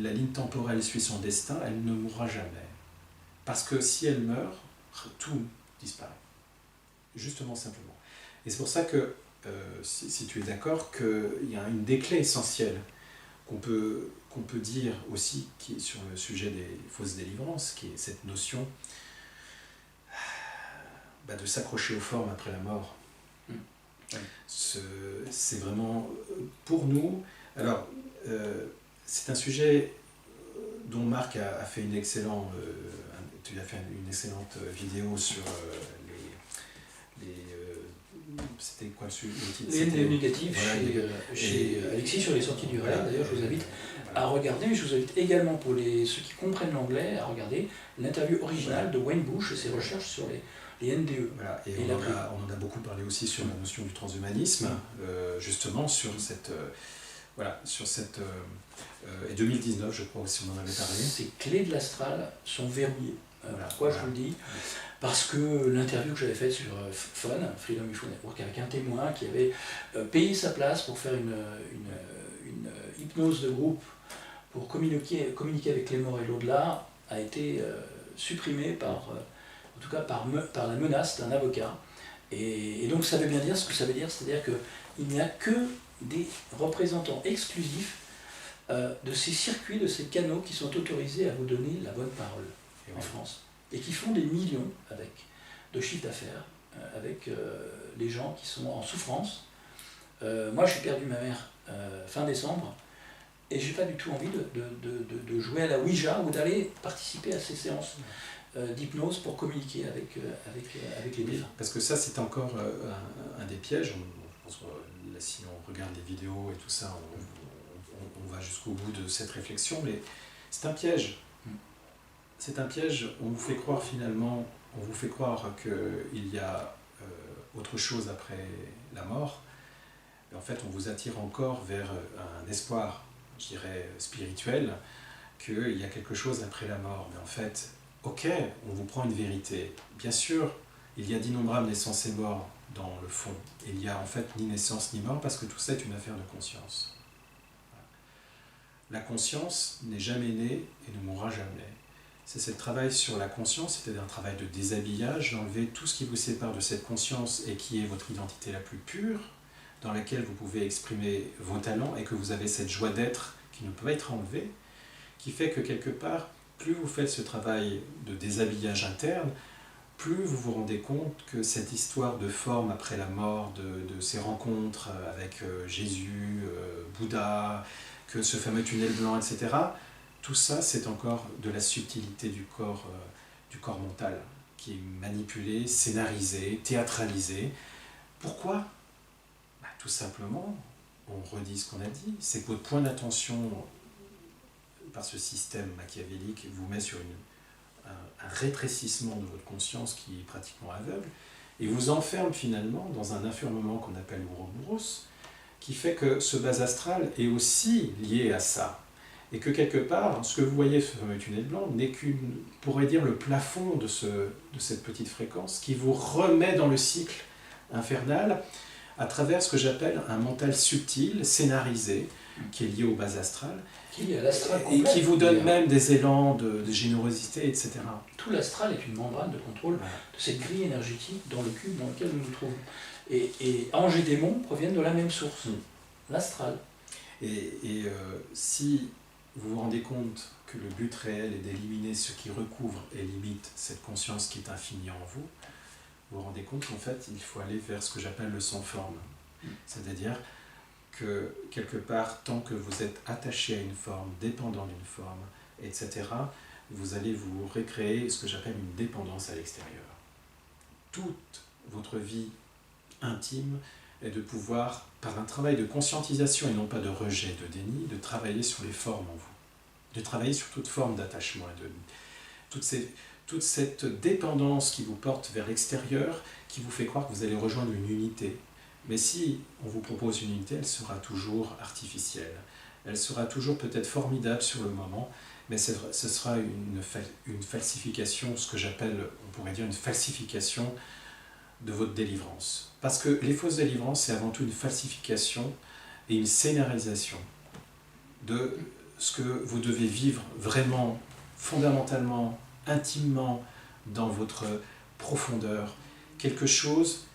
la ligne temporelle suit son destin, elle ne mourra jamais, parce que si elle meurt, tout disparaît, justement simplement. Et c'est pour ça que, si tu es d'accord, qu'il y a une des clés essentielles qu'on peut dire aussi, qui est sur le sujet des fausses délivrances, qui est cette notion de s'accrocher aux formes après la mort. C'est vraiment, pour nous, alors, c'est un sujet dont Marc a fait une excellente vidéo sur c'était quoi le titre? Les NDE négatifs chez Alexis sur les sorties du réel. D'ailleurs, je vous invite à regarder, mais je vous invite également, pour ceux qui comprennent l'anglais, à regarder l'interview originale de Wayne Bush et ses recherches sur les NDE. Voilà. Et on en a beaucoup parlé aussi sur la notion du transhumanisme, justement sur cette... et 2019, je crois aussi, on en avait parlé. Ces clés de l'astral sont verrouillées. Pourquoi je vous le dis? Parce que l'interview que j'avais faite sur Freedom UFO Network, avec un témoin qui avait payé sa place pour faire une hypnose de groupe pour communiquer avec les morts et l'au-delà, a été supprimée par en tout cas par la menace d'un avocat. Et donc ça veut bien dire ce que ça veut dire, c'est-à-dire qu'il n'y a que des représentants exclusifs de ces circuits, de ces canaux qui sont autorisés à vous donner la bonne parole en France, et qui font des millions de chiffre d'affaires avec les gens qui sont en souffrance. Moi, j'ai perdu ma mère fin décembre, et j'ai pas du tout envie de jouer à la Ouija ou d'aller participer à ces séances d'hypnose pour communiquer avec les défunts. Parce que ça, c'est encore un des pièges. Je pense que là, si on regarde les vidéos et tout ça, on va jusqu'au bout de cette réflexion, mais c'est un piège. C'est un piège. On vous fait croire finalement, qu'il y a autre chose après la mort. Et en fait, on vous attire encore vers un espoir, je dirais, spirituel, qu'il y a quelque chose après la mort. Mais en fait, ok, on vous prend une vérité. Bien sûr, il y a d'innombrables naissances et morts dans le fond. Il n'y a en fait ni naissance ni mort parce que tout ça est une affaire de conscience. La conscience n'est jamais née et ne mourra jamais. C'est ce travail sur la conscience, c'est-à-dire un travail de déshabillage, d'enlever tout ce qui vous sépare de cette conscience et qui est votre identité la plus pure, dans laquelle vous pouvez exprimer vos talents et que vous avez cette joie d'être qui ne peut pas être enlevée, qui fait que quelque part, plus vous faites ce travail de déshabillage interne, plus vous vous rendez compte que cette histoire de forme après la mort, de ces rencontres avec Jésus, Bouddha, que ce fameux tunnel blanc, etc., tout ça, c'est encore de la subtilité du corps mental, qui est manipulé, scénarisé, théâtralisé. Pourquoi ? Tout simplement, on redit ce qu'on a dit, c'est que votre point d'attention, par ce système machiavélique, vous met sur un rétrécissement de votre conscience qui est pratiquement aveugle, et vous enferme finalement dans un enfermement qu'on appelle l'ouroboros, qui fait que ce bas astral est aussi lié à ça. Et que quelque part, ce que vous voyez, ce fameux tunnel blanc, n'est pourrait dire, le plafond de cette petite fréquence qui vous remet dans le cycle infernal à travers ce que j'appelle un mental subtil, scénarisé, qui est lié au bas astral, et qui vous donne même des élans de générosité, etc. Tout l'astral est une membrane de contrôle de cette grille énergétique dans le cube dans lequel nous nous trouvons. Et anges et démons proviennent de la même source, l'astral. Et si vous vous rendez compte que le but réel est d'éliminer ce qui recouvre et limite cette conscience qui est infinie en vous, vous vous rendez compte qu'en fait, il faut aller vers ce que j'appelle le sans-forme. C'est-à-dire que, quelque part, tant que vous êtes attaché à une forme, dépendant d'une forme, etc., vous allez vous recréer ce que j'appelle une dépendance à l'extérieur. Toute votre vie intime est de pouvoir, par un travail de conscientisation et non pas de rejet, de déni, de travailler sur les formes en vous, de travailler sur toute forme d'attachement et de toute cette dépendance qui vous porte vers l'extérieur, qui vous fait croire que vous allez rejoindre une unité. Mais si on vous propose une unité, elle sera toujours artificielle. Elle sera toujours peut-être formidable sur le moment, mais ce sera une falsification, ce que j'appelle, on pourrait dire, une falsification de votre délivrance. Parce que les fausses délivrances, c'est avant tout une falsification et une scénarisation de ce que vous devez vivre vraiment, fondamentalement, intimement, dans votre profondeur. Quelque chose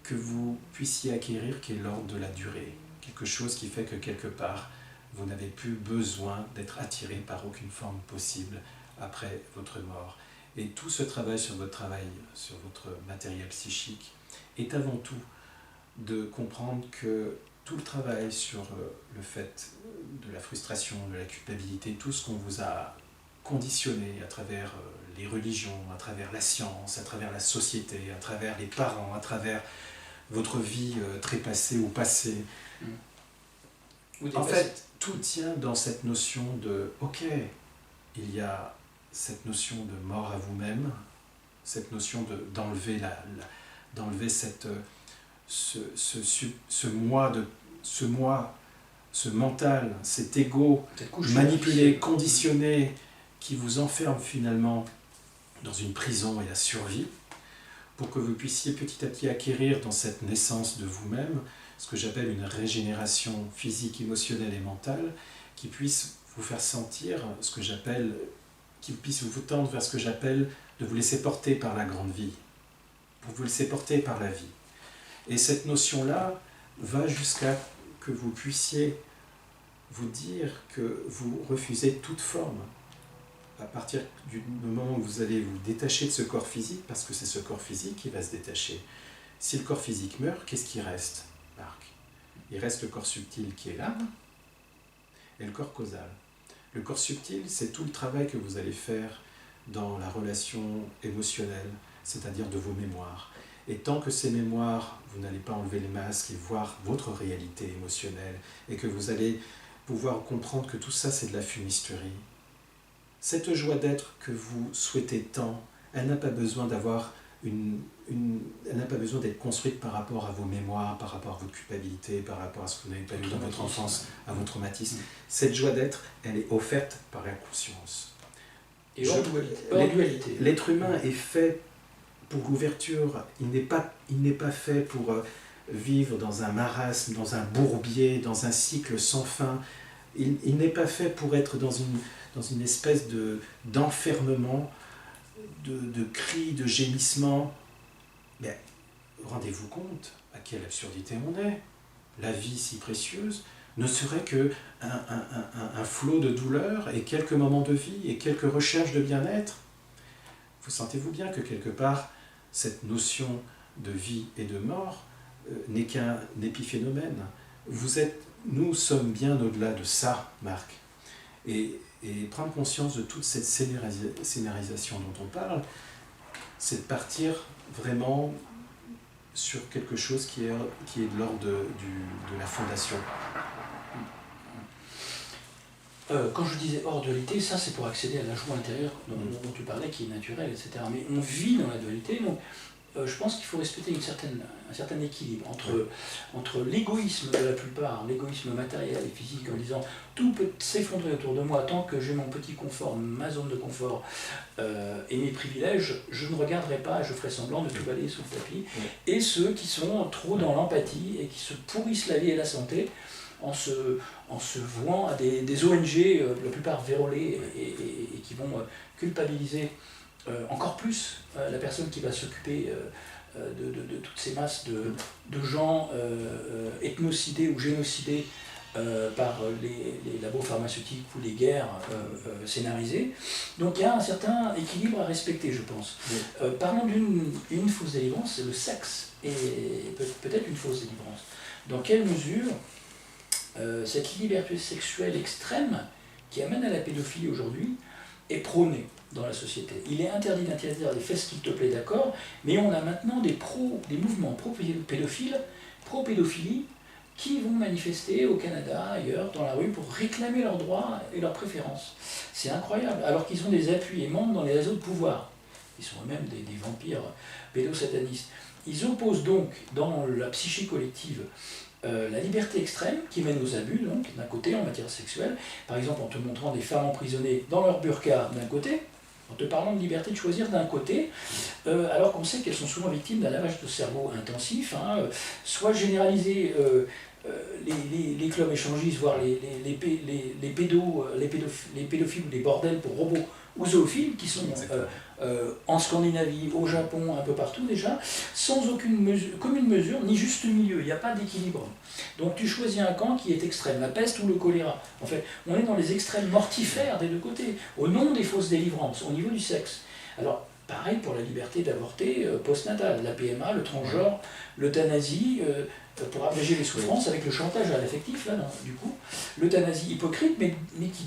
que vous puissiez acquérir qui est l'ordre de la durée. Quelque chose qui fait que quelque part, vous n'avez plus besoin d'être attiré par aucune forme possible après votre mort. Et tout ce travail, sur votre matériel psychique, est avant tout de comprendre que tout le travail sur le fait de la frustration, de la culpabilité, tout ce qu'on vous a conditionné à travers les religions, à travers la science, à travers la société, à travers les parents, à travers votre vie trépassée ou passée. En fait, tout tient dans cette notion de « ok, il y a cette notion de mort à vous-même, cette notion d'enlever ce mental, cet ego manipulé, conditionné, qui vous enferme finalement dans une prison et à survie, pour que vous puissiez petit à petit acquérir dans cette naissance de vous-même ce que j'appelle une régénération physique, émotionnelle et mentale, qui puisse vous faire sentir qui puisse vous tendre vers ce que j'appelle de vous laisser porter par la grande vie, pour vous laisser porter par la vie. Et cette notion-là va jusqu'à que vous puissiez vous dire que vous refusez toute forme. À partir du moment où vous allez vous détacher de ce corps physique, parce que c'est ce corps physique qui va se détacher. Si le corps physique meurt, qu'est-ce qui reste, Marc? Il reste le corps subtil qui est l'âme et le corps causal. Le corps subtil, c'est tout le travail que vous allez faire dans la relation émotionnelle, c'est-à-dire de vos mémoires. Et tant que ces mémoires, vous n'allez pas enlever les masques et voir votre réalité émotionnelle, et que vous allez pouvoir comprendre que tout ça, c'est de la fumisterie. Cette joie d'être que vous souhaitez tant, elle n'a pas besoin d'avoir elle n'a pas besoin d'être construite par rapport à vos mémoires, par rapport à votre culpabilité, par rapport à ce que vous n'avez pas eu dans votre enfance, à votre traumatisme. Cette joie d'être, elle est offerte par la conscience. Et hors dualité. L'être humain est fait pour l'ouverture, il n'est pas fait pour vivre dans un marasme, dans un bourbier, dans un cycle sans fin. Il n'est pas fait pour être dans une espèce d'enfermement, de cris, de gémissements. Mais rendez-vous compte à quelle absurdité on est. La vie si précieuse ne serait qu'un flot de douleur et quelques moments de vie et quelques recherches de bien-être. Vous sentez-vous bien que quelque part, cette notion de vie et de mort n'est qu'un épiphénomène. Nous sommes bien au-delà de ça, Marc. Et prendre conscience de toute cette scénarisation dont on parle, c'est de partir vraiment sur quelque chose qui est de l'ordre de la fondation. Quand je disais hors dualité, ça c'est pour accéder à la joie intérieure dont tu parlais, qui est naturelle, etc. Mais on vit dans la dualité, donc je pense qu'il faut respecter un certain équilibre entre l'égoïsme de la plupart, l'égoïsme matériel et physique, en disant tout peut s'effondrer autour de moi tant que j'ai mon petit confort, ma zone de confort et mes privilèges, je ne regarderai pas, je ferai semblant de tout balayer sous le tapis. Et ceux qui sont trop dans l'empathie et qui se pourrissent la vie et la santé en se vouant à des ONG, la plupart vérolées, et qui vont culpabiliser encore plus la personne qui va s'occuper de toutes ces masses de gens ethnocidés ou génocidés par les labos pharmaceutiques ou les guerres scénarisées. Donc il y a un certain équilibre à respecter, je pense. Parlons d'une fausse délivrance, c'est le sexe, et peut-être une fausse délivrance. Dans quelle mesure cette liberté sexuelle extrême qui amène à la pédophilie aujourd'hui est prônée dans la société. Il est interdit d'interdire des fais ce qu'il te plaît, d'accord, mais on a maintenant des mouvements pro-pédophiles, pro-pédophilie, qui vont manifester au Canada, ailleurs, dans la rue, pour réclamer leurs droits et leurs préférences. C'est incroyable, alors qu'ils ont des appuis et membres dans les réseaux de pouvoir. Ils sont eux-mêmes des vampires pédosatanistes. Ils opposent donc, dans la psyché collective, la liberté extrême qui mène aux abus, donc, d'un côté, en matière sexuelle, par exemple en te montrant des femmes emprisonnées dans leur burqa d'un côté, en te parlant de liberté de choisir d'un côté, alors qu'on sait qu'elles sont souvent victimes d'un lavage de cerveau intensif, soit généralisé, les clubs échangistes, voire les pédophiles ou les bordels pour robots ou zoophiles, qui sont en Scandinavie, au Japon, un peu partout déjà, sans aucune commune mesure, ni juste milieu, il n'y a pas d'équilibre. Donc tu choisis un camp qui est extrême, la peste ou le choléra. En fait, on est dans les extrêmes mortifères des deux côtés, au nom des fausses délivrances, au niveau du sexe. Alors, pareil pour la liberté d'avorter postnatale, la PMA, le transgenre, l'euthanasie, pour abréger les souffrances avec le chantage à l'affectif, là, du coup, l'euthanasie hypocrite, mais qui,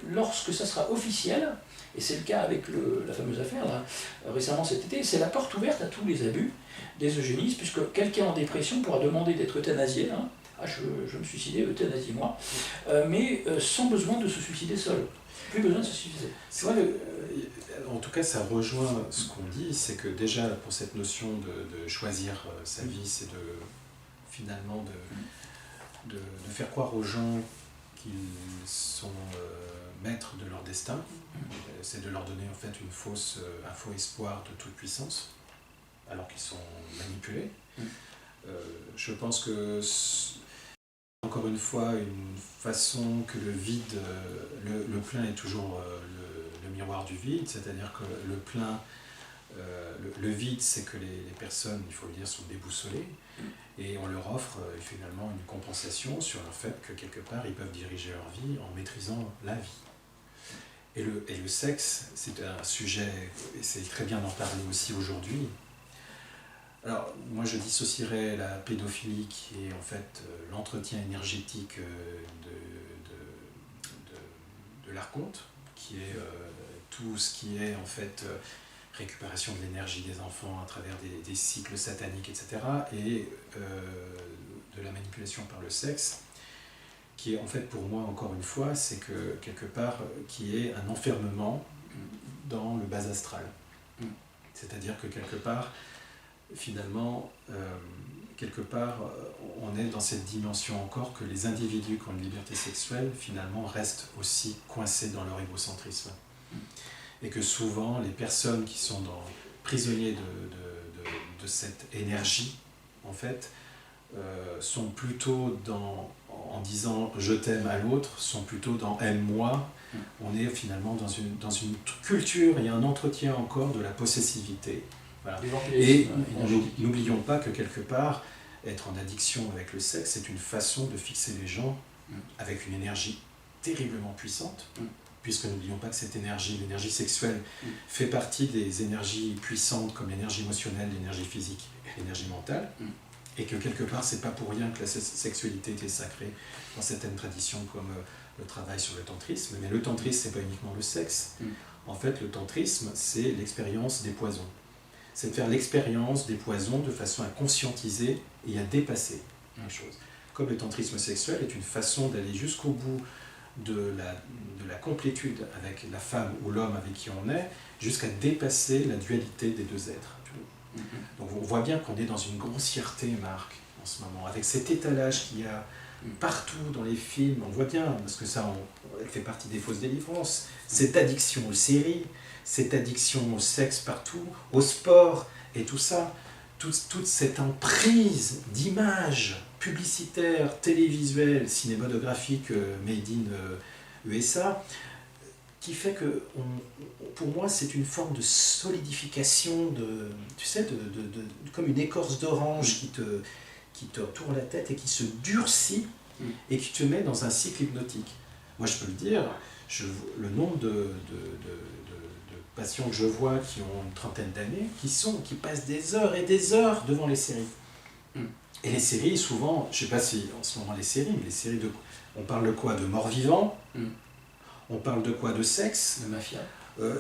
lorsque ça sera officiel, et c'est le cas avec la fameuse affaire, là, récemment cet été, c'est la porte ouverte à tous les abus des eugénistes, puisque quelqu'un en dépression pourra demander d'être euthanasié, je veux me suicider, euthanasie-moi, mais sans besoin de se suicider seul. Plus besoin de se suicider. C'est vrai, en tout cas, ça rejoint ce qu'on dit, c'est que déjà, pour cette notion de choisir sa vie, c'est finalement de faire croire aux gens qu'ils sont maîtres de leur destin. C'est de leur donner en fait un faux espoir de toute puissance, alors qu'ils sont manipulés. Je pense que encore une fois, une façon que le vide, le plein est toujours le miroir du vide, c'est-à-dire que le plein Le vide, c'est que les personnes, il faut le dire, sont déboussolées, et on leur offre finalement une compensation sur le fait que quelque part ils peuvent diriger leur vie en maîtrisant la vie. Et le sexe, c'est un sujet, et c'est très bien d'en parler aussi aujourd'hui. Alors, moi je dissocierais la pédophilie, qui est en fait l'entretien énergétique de l'archonte, qui est tout ce qui est en fait récupération de l'énergie des enfants à travers des cycles sataniques, etc., et de la manipulation par le sexe, qui est en fait pour moi, encore une fois, c'est que quelque part, qui est un enfermement dans le bas astral. C'est-à-dire que quelque part, finalement, on est dans cette dimension encore que les individus qui ont une liberté sexuelle, finalement, restent aussi coincés dans leur égocentrisme. Et que souvent, les personnes qui sont prisonniers de cette énergie, en fait, sont plutôt en disant « je t'aime » à l'autre, sont plutôt dans « aime-moi ». On est finalement dans une culture et un entretien encore de la possessivité. Voilà. Et n'oublions pas que quelque part, être en addiction avec le sexe, c'est une façon de fixer les gens avec une énergie terriblement puissante, puisque n'oublions pas que cette énergie, l'énergie sexuelle, fait partie des énergies puissantes comme l'énergie émotionnelle, l'énergie physique et l'énergie mentale, et que quelque part, c'est pas pour rien que la sexualité était sacrée dans certaines traditions comme le travail sur le tantrisme. Mais le tantrisme, c'est pas uniquement le sexe. En fait, le tantrisme, c'est l'expérience des poisons. C'est de faire l'expérience des poisons de façon à conscientiser et à dépasser les choses. Comme le tantrisme sexuel est une façon d'aller jusqu'au bout de la complétude avec la femme ou l'homme avec qui on est, jusqu'à dépasser la dualité des deux êtres. Donc on voit bien qu'on est dans une grossièreté, Marc, en ce moment, avec cet étalage qu'il y a partout dans les films. On voit bien, parce que ça, elle fait partie des fausses délivrances, cette addiction aux séries, cette addiction au sexe partout, au sport, et tout ça, toute cette emprise d'images publicitaires, télévisuelles, cinématographiques, made in USA, qui fait que, pour moi, c'est une forme de solidification, tu sais, comme une écorce d'orange qui te tourne la tête et qui se durcit et qui te met dans un cycle hypnotique. Moi, je peux le dire, le nombre de patients que je vois qui ont une trentaine d'années, qui passent des heures et des heures devant les séries. Et les séries, souvent, je ne sais pas si en ce moment les séries, mais les séries on parle de quoi? De morts-vivants. On parle de quoi? De sexe. De mafia.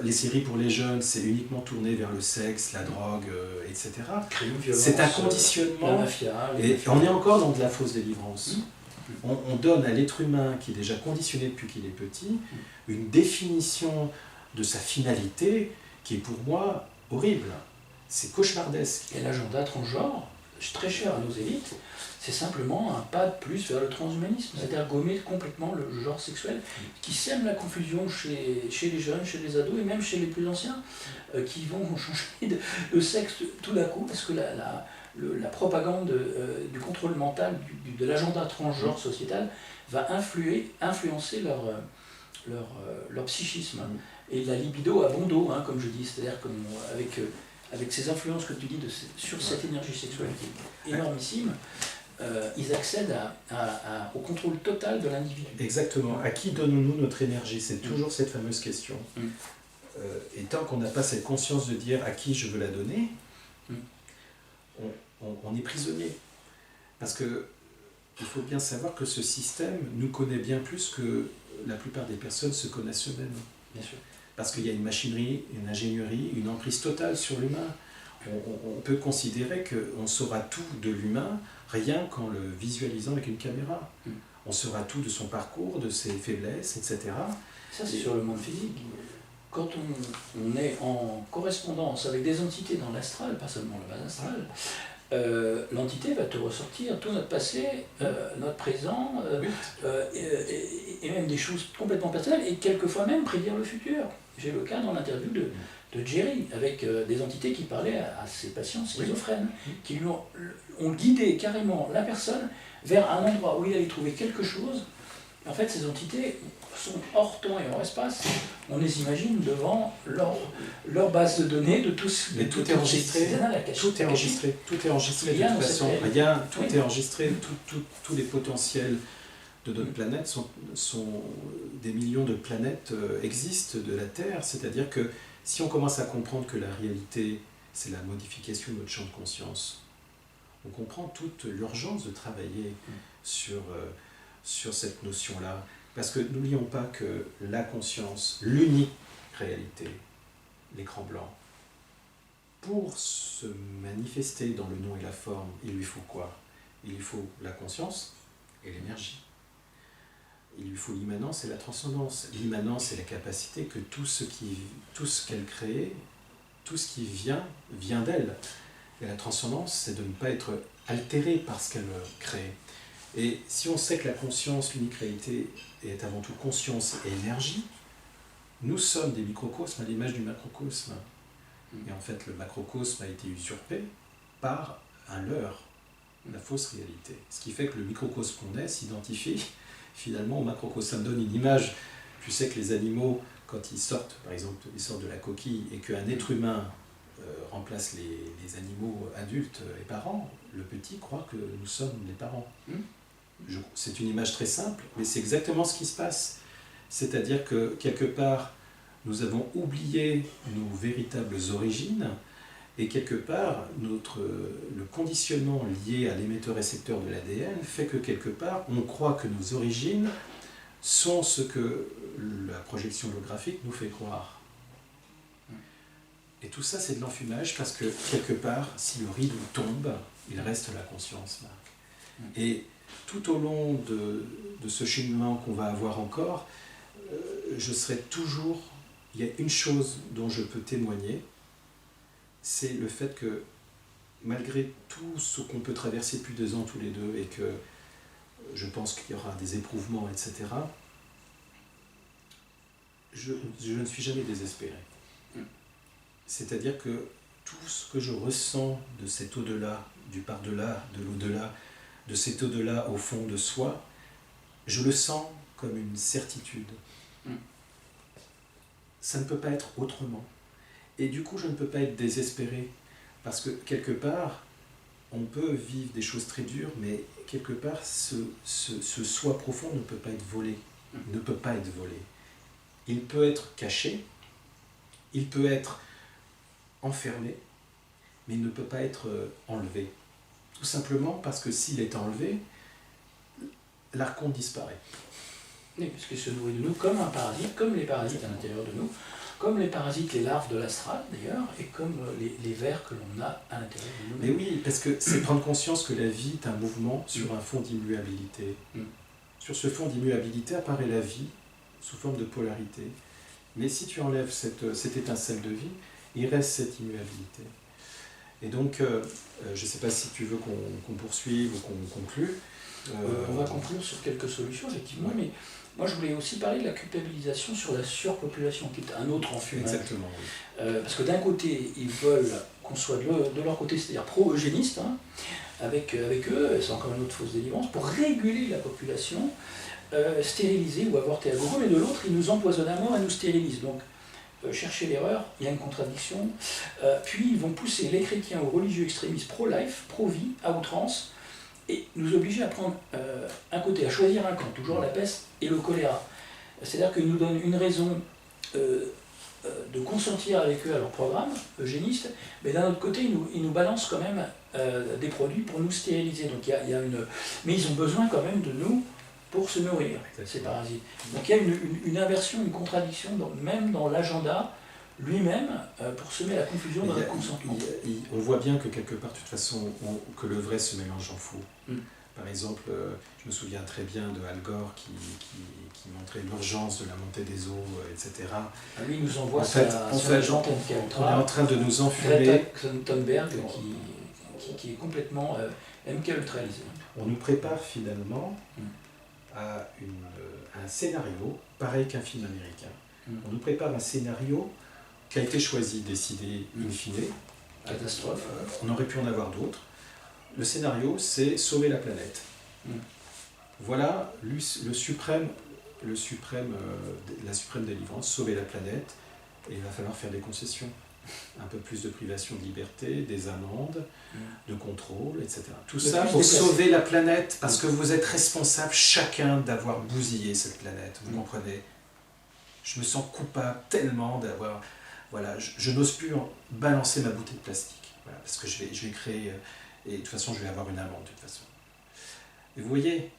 Les séries pour les jeunes, c'est uniquement tourné vers le sexe, la drogue, etc. Crime, violence, c'est un conditionnement. La mafia. Et on est encore dans de la fausse délivrance. On donne à l'être humain, qui est déjà conditionné depuis qu'il est petit, une définition de sa finalité qui est pour moi horrible. C'est cauchemardesque. Et l'agenda transgenre, très cher à nos élites, c'est simplement un pas de plus vers le transhumanisme, c'est-à-dire gommer complètement le genre sexuel qui sème la confusion chez les jeunes, chez les ados et même chez les plus anciens qui vont changer de sexe tout d'un coup parce que la propagande du contrôle mental, de l'agenda transgenre sociétal va influencer leur psychisme et la libido à bon dos, hein, comme je dis, c'est-à-dire avec ces influences que tu dis sur cette énergie sexuelle qui est énormissime, ils accèdent au contrôle total de l'individu. Exactement. À qui donnons-nous notre énergie? C'est toujours cette fameuse question. Et tant qu'on n'a pas cette conscience de dire à qui je veux la donner, on est prisonnier. Parce que il faut bien savoir que ce système nous connaît bien plus que la plupart des personnes se connaissent eux-mêmes. Bien sûr. Parce qu'il y a une machinerie, une ingénierie, une emprise totale sur l'humain. On peut considérer qu'on saura tout de l'humain rien qu'en le visualisant avec une caméra. On saura tout de son parcours, de ses faiblesses, etc. Ça, c'est sur le monde physique. Quand on est en correspondance avec des entités dans l'astral, pas seulement le bas astral, l'entité va te ressortir tout notre passé, notre présent, et même des choses complètement personnelles, et quelquefois même prédire le futur. J'ai le cas dans l'interview de Jerry, avec des entités qui parlaient à ses patients schizophrènes, qui lui ont guidé carrément la personne vers un endroit où il allait trouver quelque chose. En fait, ces entités sont hors temps et hors espace, on les imagine devant leur base de données de tous. Mais tout est enregistré. Tout est enregistré. Tout est enregistré de toute façon. Tout est enregistré. Tous les potentiels de notre planète sont des millions de planètes existent de la Terre. C'est-à-dire que si on commence à comprendre que la réalité, c'est la modification de notre champ de conscience, on comprend toute l'urgence de travailler sur cette notion-là. Parce que n'oublions pas que la conscience, l'unique réalité, l'écran blanc, pour se manifester dans le nom et la forme, il lui faut quoi? Il lui faut la conscience et l'énergie. Il lui faut l'immanence et la transcendance. L'immanence, c'est la capacité que tout ce qu'elle crée, tout ce qui vient d'elle. Et la transcendance, c'est de ne pas être altéré par ce qu'elle crée. Et si on sait que la conscience, l'unique réalité, est avant tout conscience et énergie, nous sommes des microcosmes à l'image du macrocosme. Et en fait, le macrocosme a été usurpé par un leurre, la fausse réalité. Ce qui fait que le microcosme qu'on est s'identifie finalement au macrocosme. Ça me donne une image. Tu sais que les animaux, quand ils sortent, par exemple, ils sortent de la coquille et qu'un être humain remplace les animaux adultes et parents, le petit croit que nous sommes les parents. C'est une image très simple, mais c'est exactement ce qui se passe. C'est-à-dire que, quelque part, nous avons oublié nos véritables origines, et quelque part, le conditionnement lié à l'émetteur-récepteur de l'ADN fait que, quelque part, on croit que nos origines sont ce que la projection holographique nous fait croire. Et tout ça, c'est de l'enfumage, parce que, quelque part, si le rideau tombe, il reste la conscience, Marc. Et tout au long de ce cheminement qu'on va avoir encore, je serai toujours... Il y a une chose dont je peux témoigner, c'est le fait que, malgré tout ce qu'on peut traverser depuis 2 ans tous les deux, et que je pense qu'il y aura des éprouvements, etc., je ne suis jamais désespéré. C'est-à-dire que tout ce que je ressens de cet au-delà, du par-delà, de l'au-delà, de cet au-delà au fond de soi, je le sens comme une certitude. Ça ne peut pas être autrement. Et du coup, je ne peux pas être désespéré, parce que quelque part, on peut vivre des choses très dures, mais quelque part, ce soi profond ne peut pas être volé. Ne peut pas être volé. Il peut être caché, il peut être enfermé, mais il ne peut pas être enlevé. Tout simplement parce que s'il est enlevé, l'archon disparaît. Oui, parce qu'il se nourrit de nous comme un parasite, comme les parasites à l'intérieur de nous, comme les parasites, les larves de l'astral d'ailleurs, et comme les vers que l'on a à l'intérieur de nous. Mais oui, parce que c'est prendre conscience que la vie est un mouvement sur un fond d'immuabilité. Sur ce fond d'immuabilité apparaît la vie sous forme de polarité. Mais si tu enlèves cette étincelle de vie, il reste cette immuabilité. Et donc, je ne sais pas si tu veux qu'on poursuive ou qu'on conclue. On va conclure sur quelques solutions, effectivement, mais moi je voulais aussi parler de la culpabilisation sur la surpopulation, qui est un autre enfumage. Exactement, oui. Parce que d'un côté, ils veulent qu'on soit de leur côté, c'est-à-dire pro-eugéniste, avec eux, c'est encore une autre fausse délivrance, pour réguler la population, stériliser ou avorter à gogo, mais de l'autre, ils nous empoisonnent à mort et nous stérilisent. Donc, chercher l'erreur, il y a une contradiction. Puis, ils vont pousser les chrétiens ou religieux extrémistes pro-life, pro-vie, à outrance, et nous obliger à prendre un côté, à choisir un camp, toujours la peste et le choléra. C'est-à-dire qu'ils nous donnent une raison de consentir avec eux à leur programme eugéniste, mais d'un autre côté, ils nous balancent quand même des produits pour nous stériliser. Donc il y a une... Mais ils ont besoin quand même de nous pour se nourrir, ces parasites. Donc il y a une inversion, une contradiction, même dans l'agenda lui-même, pour semer la confusion dans le consentement. On voit bien que quelque part, de toute façon, que le vrai se mélange en faux. Par exemple, je me souviens très bien de Al Gore qui montrait l'urgence de la montée des eaux, etc. Lui, il nous envoie sur l'agent on est en train de nous enfumer. Thunberg qui est complètement MK-neutralisé. On nous prépare finalement à un scénario pareil qu'un film américain. On nous prépare un scénario qui a été choisi, décidé in fine. Catastrophe. On aurait pu en avoir d'autres. Le scénario, c'est sauver la planète. Voilà le suprême la suprême délivrance, sauver la planète, et il va falloir faire des concessions. Un peu plus de privation de liberté, des amendes, de contrôle, etc. Tout ça pour sauver la planète, parce que vous êtes responsable chacun d'avoir bousillé cette planète, vous comprenez? Je me sens coupable tellement d'avoir... Voilà, je n'ose plus balancer ma bouteille de plastique, voilà, parce que je vais créer... Et de toute façon, je vais avoir une amende, de toute façon. Et vous voyez,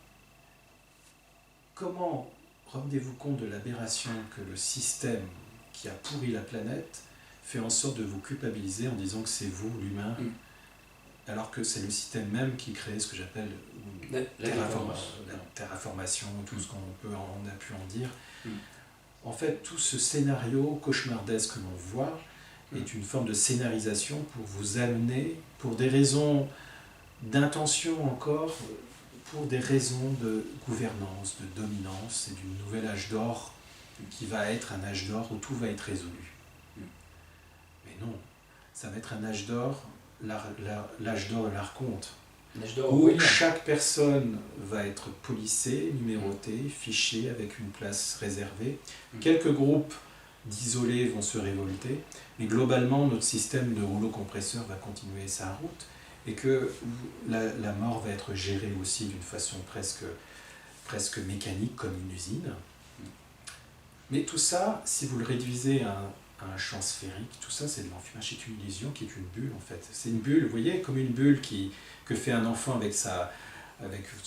comment rendez-vous compte de l'aberration que le système qui a pourri la planète fait en sorte de vous culpabiliser en disant que c'est vous, l'humain, alors que c'est le système même qui crée ce que j'appelle la terraformation, tout ce on a pu en dire. En fait, tout ce scénario cauchemardesque que l'on voit est une forme de scénarisation pour vous amener, pour des raisons d'intention encore, pour des raisons de gouvernance, de dominance et du nouvel âge d'or qui va être un âge d'or où tout va être résolu. Mais non, ça va être un âge d'or, l'âge d'or de l'Archonte, où chaque personne va être policée, numérotée, fichée avec une place réservée. Quelques groupes d'isolés vont se révolter, mais globalement notre système de rouleau compresseur va continuer sa route et que la mort va être gérée aussi d'une façon presque mécanique comme une usine. Mais tout ça, si vous le réduisez à un champ sphérique, tout ça c'est de l'enfumage, c'est une illusion qui est une bulle en fait. C'est une bulle, vous voyez, comme une bulle que fait un enfant avec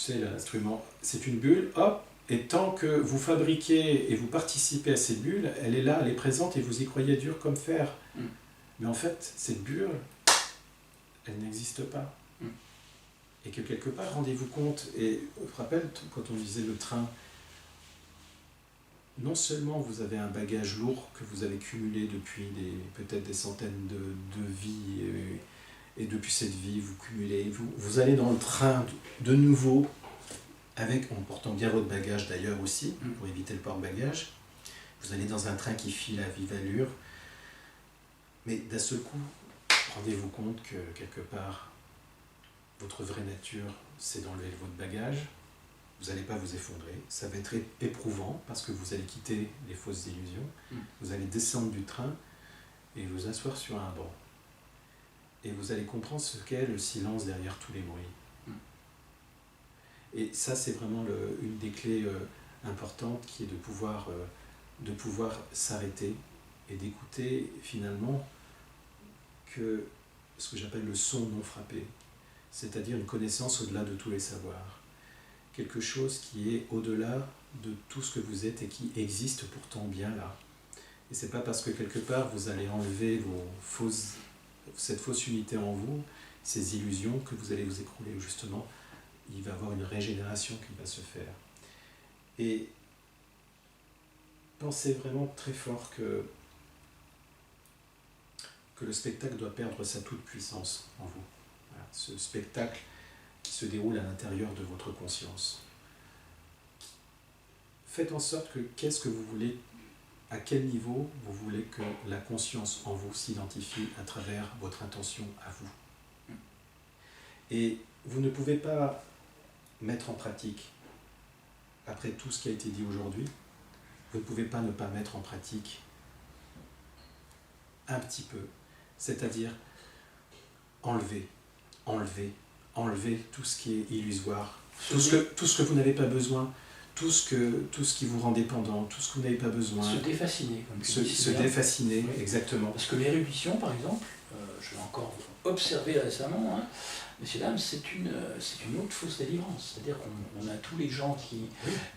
l'instrument. C'est une bulle, hop, et tant que vous fabriquez et vous participez à cette bulle, elle est là, elle est présente et vous y croyez dur comme fer. Mais en fait, cette bulle, elle n'existe pas. Et que quelque part, rendez-vous compte, et je me rappelle quand on disait le train, non seulement vous avez un bagage lourd que vous avez cumulé depuis peut-être des centaines de vies, et depuis cette vie, vous cumulez, vous allez dans le train de nouveau, en portant bien votre bagage d'ailleurs aussi, pour éviter le porte-bagages. Vous allez dans un train qui file à vive allure, mais d'un seul coup, rendez-vous compte que quelque part, votre vraie nature, c'est d'enlever votre bagage. Vous n'allez pas vous effondrer, ça va être éprouvant parce que vous allez quitter les fausses illusions, vous allez descendre du train et vous asseoir sur un banc. Et vous allez comprendre ce qu'est le silence derrière tous les bruits. Et ça, c'est vraiment une des clés importantes qui est de pouvoir s'arrêter et d'écouter finalement que ce que j'appelle le son non frappé, c'est-à-dire une connaissance au-delà de tous les savoirs. Quelque chose qui est au-delà de tout ce que vous êtes et qui existe pourtant bien là. Et c'est pas parce que quelque part vous allez enlever cette fausse unité en vous, ces illusions, que vous allez vous écrouler. Justement, il va y avoir une régénération qui va se faire. Et pensez vraiment très fort que le spectacle doit perdre sa toute-puissance en vous. Voilà, ce spectacle qui se déroule à l'intérieur de votre conscience. Faites en sorte que qu'est-ce que vous voulez, à quel niveau vous voulez que la conscience en vous s'identifie à travers votre intention à vous. Et vous ne pouvez pas mettre en pratique, après tout ce qui a été dit aujourd'hui, vous ne pouvez pas ne pas mettre en pratique un petit peu, c'est-à-dire enlever tout ce qui est illusoire, tout ce que vous n'avez pas besoin, tout ce qui vous rend dépendant, tout ce que vous n'avez pas besoin. Se défasciner. Comme se défasciner, oui. Exactement. Parce que l'érudition, par exemple, je l'ai encore observé récemment, hein, messieurs, dames, c'est une autre fausse délivrance. C'est-à-dire qu'on a tous les gens qui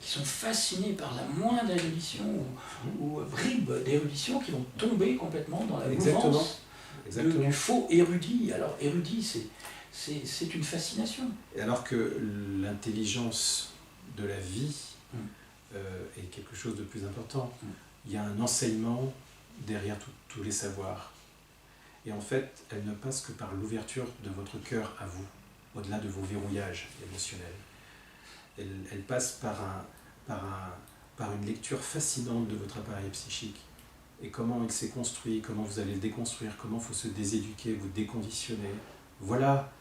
sont fascinés par la moindre érudition ou bribe d'érudition qui vont tomber complètement dans la mouvance du faux érudit. Alors, érudit, c'est une fascination. Et alors que l'intelligence de la vie est quelque chose de plus important. Il y a un enseignement derrière tous les savoirs. Et en fait, elle ne passe que par l'ouverture de votre cœur à vous, au-delà de vos verrouillages émotionnels. Elle passe par une lecture fascinante de votre appareil psychique. Et comment il s'est construit, comment vous allez le déconstruire, comment il faut se déséduquer, vous déconditionner. Voilà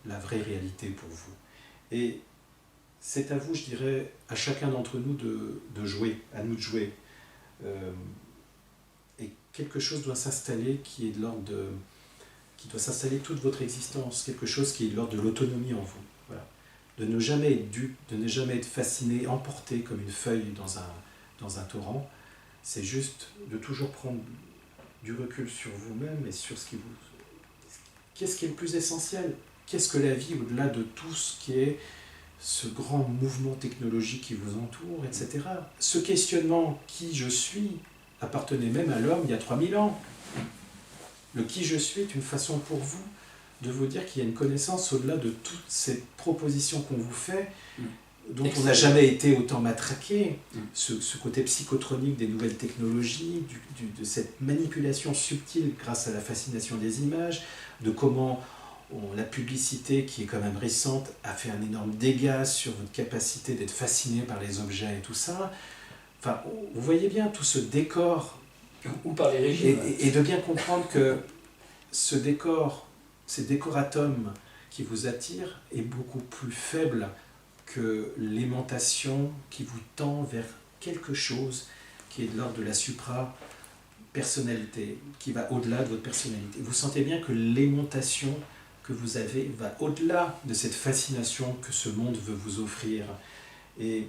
la vraie réalité pour vous. Et c'est à vous, je dirais, à chacun d'entre nous de jouer, à nous de jouer. Et quelque chose doit s'installer qui est de l'ordre de... qui doit s'installer toute votre existence, quelque chose qui est de l'ordre de l'autonomie en vous. Voilà. De ne jamais être dupe, de ne jamais être fasciné, emporté comme une feuille dans un torrent. C'est juste de toujours prendre du recul sur vous-même et sur ce qui vous... Qu'est-ce qui est le plus essentiel? Qu'est-ce que la vie, au-delà de tout ce qui est ce grand mouvement technologique qui vous entoure, etc. Ce questionnement, qui je suis, appartenait même à l'homme il y a 3000 ans. Le qui je suis est une façon pour vous de vous dire qu'il y a une connaissance au-delà de toutes ces propositions qu'on vous fait, dont on n'a jamais été autant matraqué, ce côté psychotronique des nouvelles technologies, de cette manipulation subtile grâce à la fascination des images, de comment la publicité, qui est quand même récente, a fait un énorme dégât sur votre capacité d'être fasciné par les objets et tout ça. Enfin, vous voyez bien tout ce décor. Ou par les régimes. Et de bien comprendre que ce décor, ces décoratums qui vous attirent, est beaucoup plus faible que l'aimantation qui vous tend vers quelque chose qui est de l'ordre de la supra-personnalité, qui va au-delà de votre personnalité. Vous sentez bien que l'aimantation que vous avez va au-delà de cette fascination que ce monde veut vous offrir. Et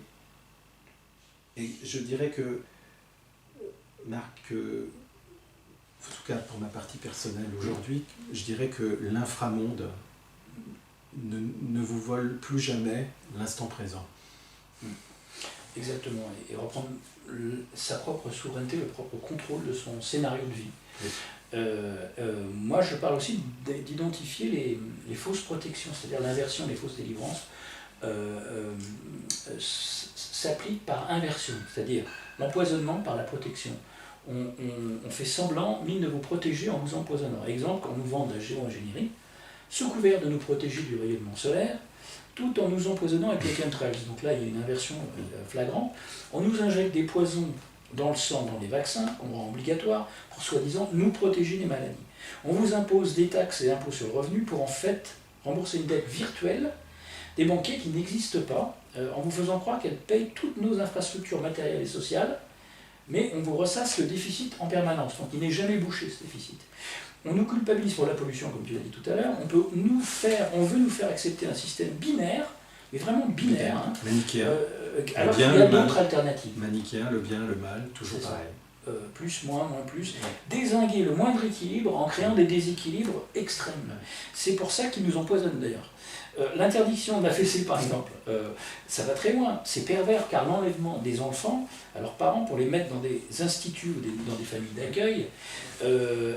je dirais que, Marc, en tout cas pour ma partie personnelle aujourd'hui, je dirais que l'inframonde ne vous vole plus jamais l'instant présent. Exactement, et reprendre sa propre souveraineté, le propre contrôle de son scénario de vie. Oui. Moi, je parle aussi d'identifier les fausses protections, c'est-à-dire l'inversion des fausses délivrances, s'applique par inversion, c'est-à-dire l'empoisonnement par la protection. On fait semblant, mine de vous protéger en vous empoisonnant. Exemple, quand on nous vend de la géo-ingénierie, sous couvert de nous protéger du rayonnement solaire, tout en nous empoisonnant avec les chemtrails. Donc là, il y a une inversion flagrante. On nous injecte des poisons dans le sang, dans les vaccins, qu'on rend obligatoires, pour soi-disant nous protéger des maladies. On vous impose des taxes et impôts sur le revenu pour en fait rembourser une dette virtuelle des banquiers qui n'existent pas, en vous faisant croire qu'elles payent toutes nos infrastructures matérielles et sociales, mais on vous ressasse le déficit en permanence, donc il n'est jamais bouché ce déficit. On nous culpabilise pour la pollution, comme tu l'as dit tout à l'heure, on veut nous faire accepter un système binaire, mais vraiment binaire, hein, manichéen. Alors qu'il y a d'autres alternatives. Manichéen, le bien, le mal, toujours pareil. Plus, moins, moins, plus. Dézinguer le moindre équilibre en créant des déséquilibres extrêmes. C'est pour ça qu'ils nous empoisonnent d'ailleurs. L'interdiction de la fessée, par exemple, ça va très loin. C'est pervers car l'enlèvement des enfants à leurs parents pour les mettre dans des instituts ou dans des familles d'accueil,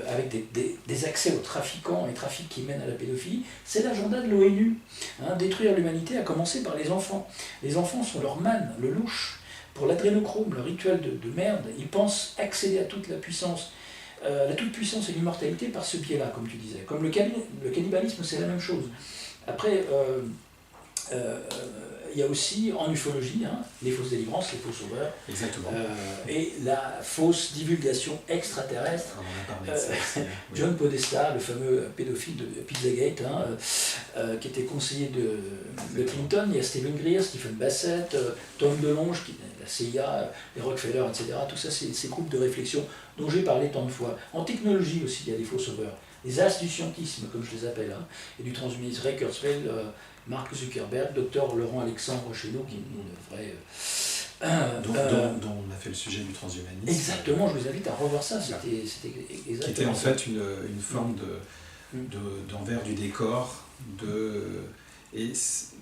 avec des accès aux trafiquants et trafics qui mènent à la pédophilie, c'est l'agenda de l'ONU. Hein, détruire l'humanité, à commencer par les enfants. Les enfants sont leur manne, le louche. Pour l'adrénochrome, le rituel de merde, ils pensent accéder à toute la puissance. La toute-puissance et l'immortalité par ce biais-là, comme tu disais. Comme le cannibalisme, c'est la même chose. Après, il y a aussi en ufologie les fausses délivrances, les faux sauveurs. Exactement. Et la fausse divulgation extraterrestre. On a parlé de ça aussi, oui. John Podesta, le fameux pédophile de Pizzagate, qui était conseiller de Clinton. Il y a Stephen Greer, Stephen Bassett, Tom DeLonge, la CIA, les Rockefeller, etc. Tout ça, c'est ces groupes de réflexion dont j'ai parlé tant de fois. En technologie aussi, il y a des faux sauveurs. Les as du scientisme, comme je les appelle, et du transhumanisme. Ray Kurzweil, Mark Zuckerberg, Dr Laurent Alexandre chez nous, qui est une vraie... dont on a fait le sujet du transhumanisme. Exactement, je vous invite à revoir ça, c'était exactement qui était en fait une forme d'envers du décor. Et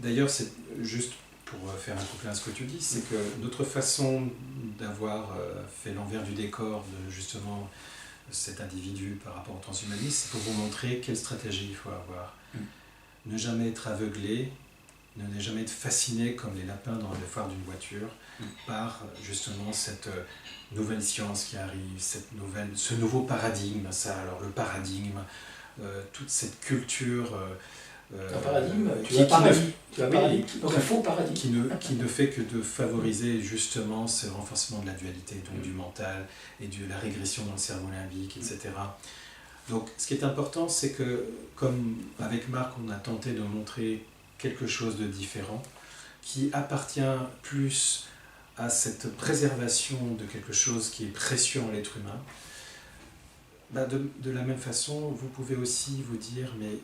d'ailleurs, c'est juste pour faire un couplin à ce que tu dis, c'est que notre façon d'avoir fait l'envers du décor de justement cet individu par rapport au transhumanisme, c'est pour vous montrer quelle stratégie il faut avoir. Ne jamais être aveuglé, ne jamais être fasciné comme les lapins dans le phare d'une voiture par justement cette nouvelle science qui arrive, ce nouveau paradigme. Alors le paradigme, toute cette culture un paradigme, un faux paradigme qui ne fait que de favoriser justement ce renforcement de la dualité, donc du mental et de la régression dans le cerveau limbique, etc. Donc ce qui est important, c'est que, comme avec Marc, on a tenté de montrer quelque chose de différent, qui appartient plus à cette préservation de quelque chose qui est précieux en l'être humain, de la même façon, vous pouvez aussi vous dire, mais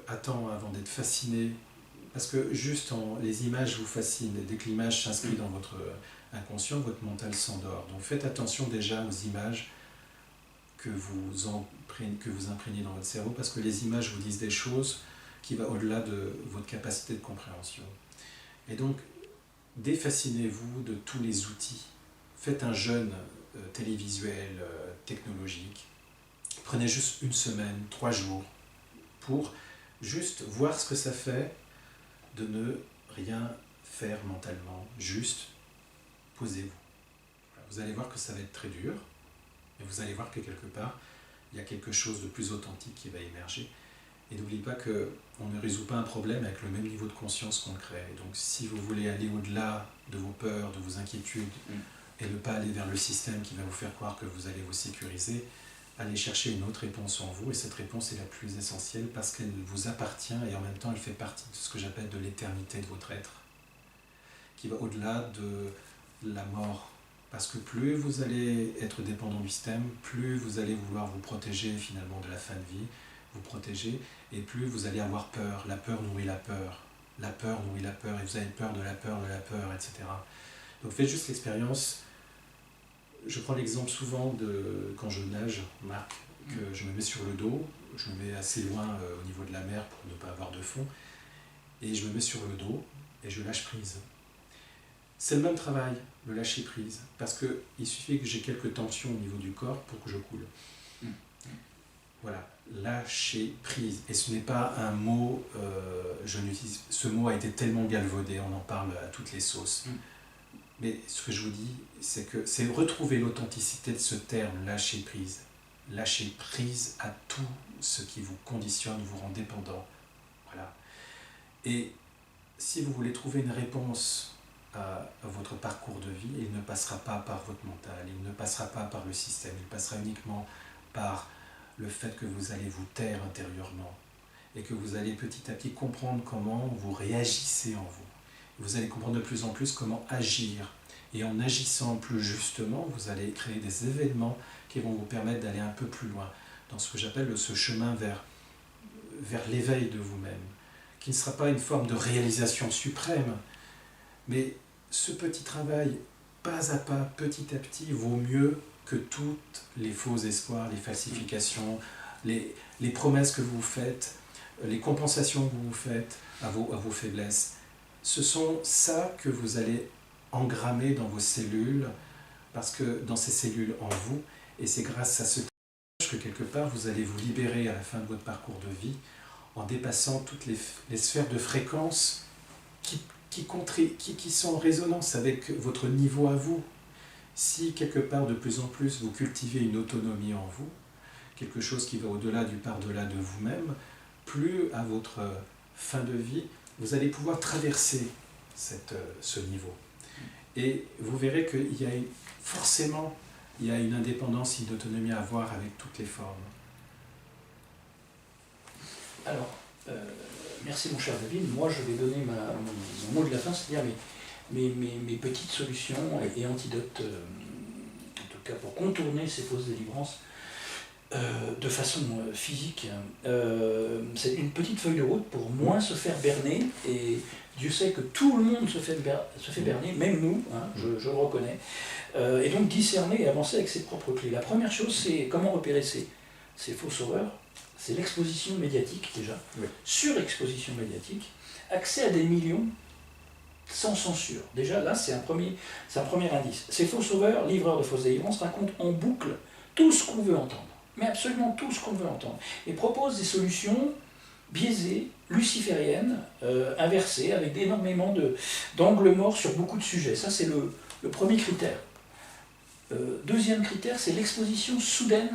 attends, avant d'être fasciné, parce que juste les images vous fascinent, et dès que l'image s'inscrit dans votre inconscient, votre mental s'endort. Donc faites attention déjà aux images que vous imprégnez dans votre cerveau, parce que les images vous disent des choses qui vont au-delà de votre capacité de compréhension. Et donc, défascinez-vous de tous les outils. Faites un jeûne télévisuel, technologique. Prenez juste une semaine, 3 jours, pour juste voir ce que ça fait de ne rien faire mentalement. Juste, posez-vous. Vous allez voir que ça va être très dur, et vous allez voir que quelque part, il y a quelque chose de plus authentique qui va émerger. Et n'oubliez pas qu'on ne résout pas un problème avec le même niveau de conscience qu'on le crée. Donc si vous voulez aller au-delà de vos peurs, de vos inquiétudes, et ne pas aller vers le système qui va vous faire croire que vous allez vous sécuriser, allez chercher une autre réponse en vous, et cette réponse est la plus essentielle parce qu'elle vous appartient et en même temps elle fait partie de ce que j'appelle de l'éternité de votre être, qui va au-delà de la mort. Parce que plus vous allez être dépendant du système, plus vous allez vouloir vous protéger finalement de la fin de vie, vous protéger, et plus vous allez avoir peur. La peur nourrit la peur. La peur nourrit la peur, et vous avez peur, etc. Donc faites juste l'expérience. Je prends l'exemple souvent de quand je nage, Marc, que je me mets sur le dos, je me mets assez loin au niveau de la mer pour ne pas avoir de fond, et je me mets sur le dos et je lâche prise. C'est le même travail, le lâcher prise, parce qu'il suffit que j'ai quelques tensions au niveau du corps pour que je coule. Voilà, lâcher prise. Et ce n'est pas un mot, ce mot a été tellement galvaudé, on en parle à toutes les sauces. Mais ce que je vous dis, c'est que c'est retrouver l'authenticité de ce terme, lâcher prise. Lâcher prise à tout ce qui vous conditionne, vous rend dépendant. Voilà. Et si vous voulez trouver une réponse à votre parcours de vie, il ne passera pas par votre mental, il ne passera pas par le système, il passera uniquement par le fait que vous allez vous taire intérieurement et que vous allez petit à petit comprendre comment vous réagissez en vous. Vous allez comprendre de plus en plus comment agir. Et en agissant plus justement, vous allez créer des événements qui vont vous permettre d'aller un peu plus loin dans ce que j'appelle ce chemin vers l'éveil de vous-même, qui ne sera pas une forme de réalisation suprême, mais ce petit travail, pas à pas, petit à petit, vaut mieux que toutes les faux espoirs, les falsifications, les promesses que vous faites, les compensations que vous faites à vos faiblesses. Ce sont ça que vous allez engrammer dans vos cellules, parce que dans ces cellules en vous, et c'est grâce à ce que quelque part vous allez vous libérer à la fin de votre parcours de vie en dépassant toutes les sphères de fréquence qui sont en résonance avec votre niveau à vous. Si quelque part de plus en plus vous cultivez une autonomie en vous, quelque chose qui va au-delà du par-delà de vous-même, plus à votre fin de vie, vous allez pouvoir traverser ce niveau. Et vous verrez qu'il y a forcément une indépendance, une autonomie à avoir avec toutes les formes. Alors, merci mon cher David. Moi, je vais donner mon mot de la fin, c'est-à-dire mes petites solutions et antidotes, en tout cas pour contourner ces fausses délivrances de façon physique. C'est une petite feuille de route pour moins se faire berner, et Dieu sait que tout le monde se fait berner, même nous, hein, je le reconnais, et donc discerner et avancer avec ses propres clés. La première chose, c'est comment repérer ces faux sauveurs. C'est l'exposition médiatique déjà, surexposition médiatique, accès à des millions sans censure. Déjà là, c'est un premier indice. Ces faux sauveurs, livreurs de fausses délivrances, racontent en boucle tout ce qu'on veut entendre, mais absolument tout ce qu'on veut entendre, et proposent des solutions biaisées, lucifériennes, inversées, avec énormément d'angles morts sur beaucoup de sujets. Ça, c'est le premier critère. Deuxième critère, c'est l'exposition soudaine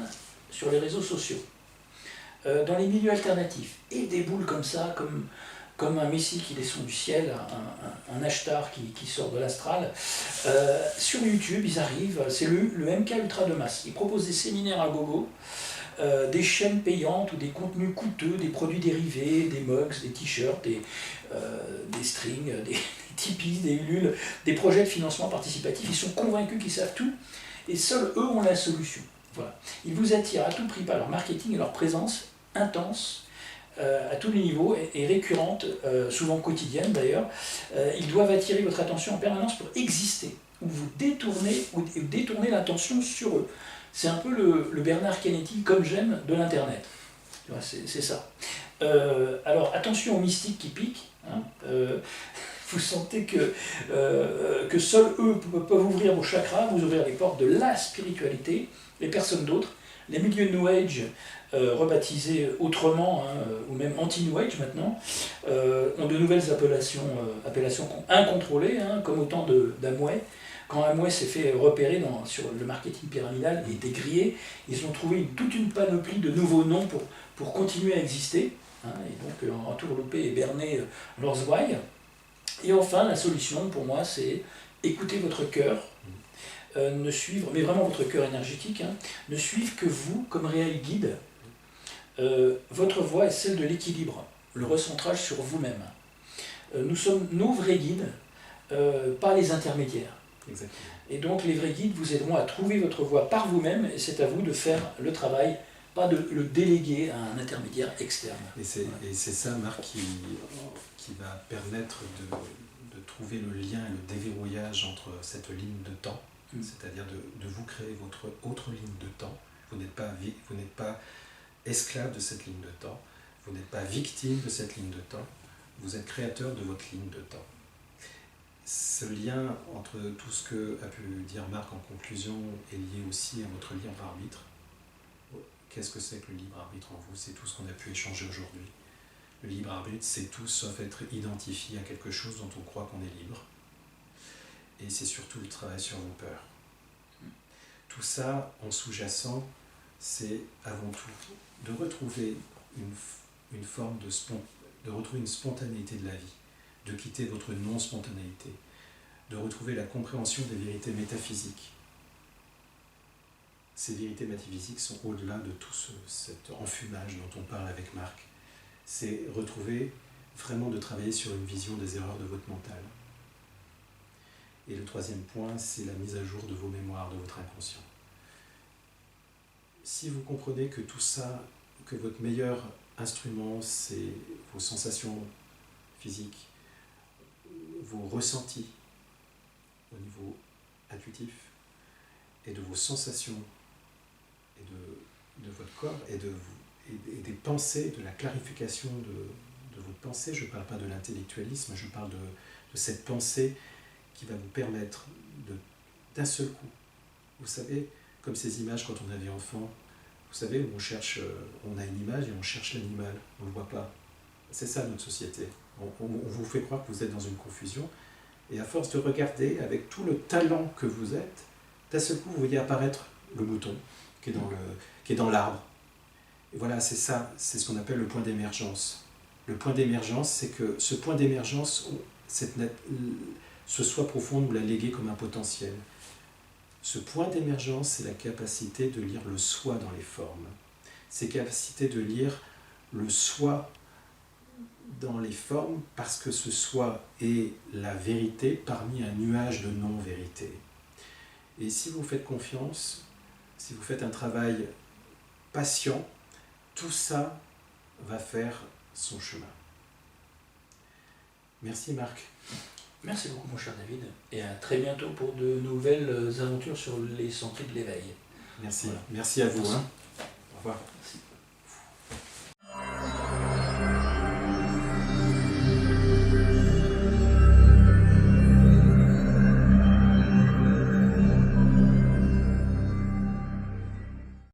sur les réseaux sociaux. Dans les milieux alternatifs, et des boules comme ça, comme un messie qui descend du ciel, un ashtar qui sort de l'astral. Sur YouTube, ils arrivent, c'est le MK Ultra de masse. Ils proposent des séminaires à gogo, des chaînes payantes ou des contenus coûteux, des produits dérivés, des mugs, des t-shirts, des strings, des Tipeee, des Ulule, des projets de financement participatif. Ils sont convaincus qu'ils savent tout et seuls eux ont la solution. Voilà. Ils vous attirent à tout prix par leur marketing et leur présence intense à tous les niveaux et récurrente, souvent quotidienne d'ailleurs. Ils doivent attirer votre attention en permanence pour exister, ou vous détourner l'attention sur eux. C'est un peu le Bernard Kennedy, comme j'aime, de l'Internet. C'est ça. Alors attention aux mystiques qui piquent. Hein, vous sentez que seuls eux peuvent ouvrir vos chakras, vous ouvrir les portes de la spiritualité, les personnes d'autres. Les milieux New Age, rebaptisés autrement, hein, ou même anti-New Age maintenant, ont de nouvelles appellations incontrôlées, hein, comme au temps d'Amway. Quand Amway s'est fait repérer sur le marketing pyramidal et était grillé, ils ont trouvé toute une panoplie de nouveaux noms pour continuer à exister, hein, et donc entourlouper et berner leurs ouailles. Et enfin, la solution pour moi, c'est écouter votre cœur, ne suivre, mais vraiment votre cœur énergétique, hein, ne suivre que vous comme réel guide. Votre voie est celle de l'équilibre, le recentrage sur vous-même. Nous sommes nos vrais guides, pas les intermédiaires. Exactement. Et donc les vrais guides vous aideront à trouver votre voie par vous-même, et c'est à vous de faire le travail, pas de le déléguer à un intermédiaire externe. Et c'est ça, Marc, qui va permettre de trouver le lien et le déverrouillage entre cette ligne de temps, c'est-à-dire de vous créer votre autre ligne de temps. Vous n'êtes pas esclave de cette ligne de temps, vous n'êtes pas victime de cette ligne de temps, vous êtes créateur de votre ligne de temps. Ce lien entre tout ce que a pu dire Marc en conclusion est lié aussi à votre libre arbitre. Qu'est-ce que c'est que le libre arbitre en vous? C'est tout ce qu'on a pu échanger aujourd'hui. Le libre arbitre, c'est tout sauf être identifié à quelque chose dont on croit qu'on est libre. Et c'est surtout le travail sur vos peurs. Tout ça, en sous-jacent, c'est avant tout de retrouver une forme de retrouver une spontanéité de la vie, de quitter votre non-spontanéité, de retrouver la compréhension des vérités métaphysiques. Ces vérités métaphysiques sont au-delà de tout cet enfumage dont on parle avec Marc. C'est retrouver, vraiment de travailler sur une vision des erreurs de votre mental. Et le troisième point, c'est la mise à jour de vos mémoires, de votre inconscient. Si vous comprenez que tout ça, que votre meilleur instrument, c'est vos sensations physiques, vos ressentis au niveau intuitif, et de vos sensations, et de votre corps, et des pensées, de la clarification de votre pensée. Je ne parle pas de l'intellectualisme, je parle de cette pensée qui va vous permettre d'un seul coup. Vous savez, comme ces images quand on avait enfant, vous savez, où on a une image et on cherche l'animal, on ne le voit pas. C'est ça notre société. On vous fait croire que vous êtes dans une confusion, et à force de regarder avec tout le talent que vous êtes, d'un seul coup vous voyez apparaître le mouton qui est dans l'arbre. Et voilà, c'est ça, c'est ce qu'on appelle le point d'émergence. Le point d'émergence, c'est que ce point d'émergence, ce soi profond, nous l'a légué comme un potentiel. Ce point d'émergence, c'est la capacité de lire le soi dans les formes. C'est la capacité de lire le soi dans les formes, parce que ce soi est la vérité parmi un nuage de non-vérité. Et si vous faites confiance, si vous faites un travail patient, tout ça va faire son chemin. Merci Marc. Merci beaucoup mon cher David, et à très bientôt pour de nouvelles aventures sur les sentiers de l'éveil. Merci, voilà. Merci à vous. Merci. Hein. Au revoir. Merci.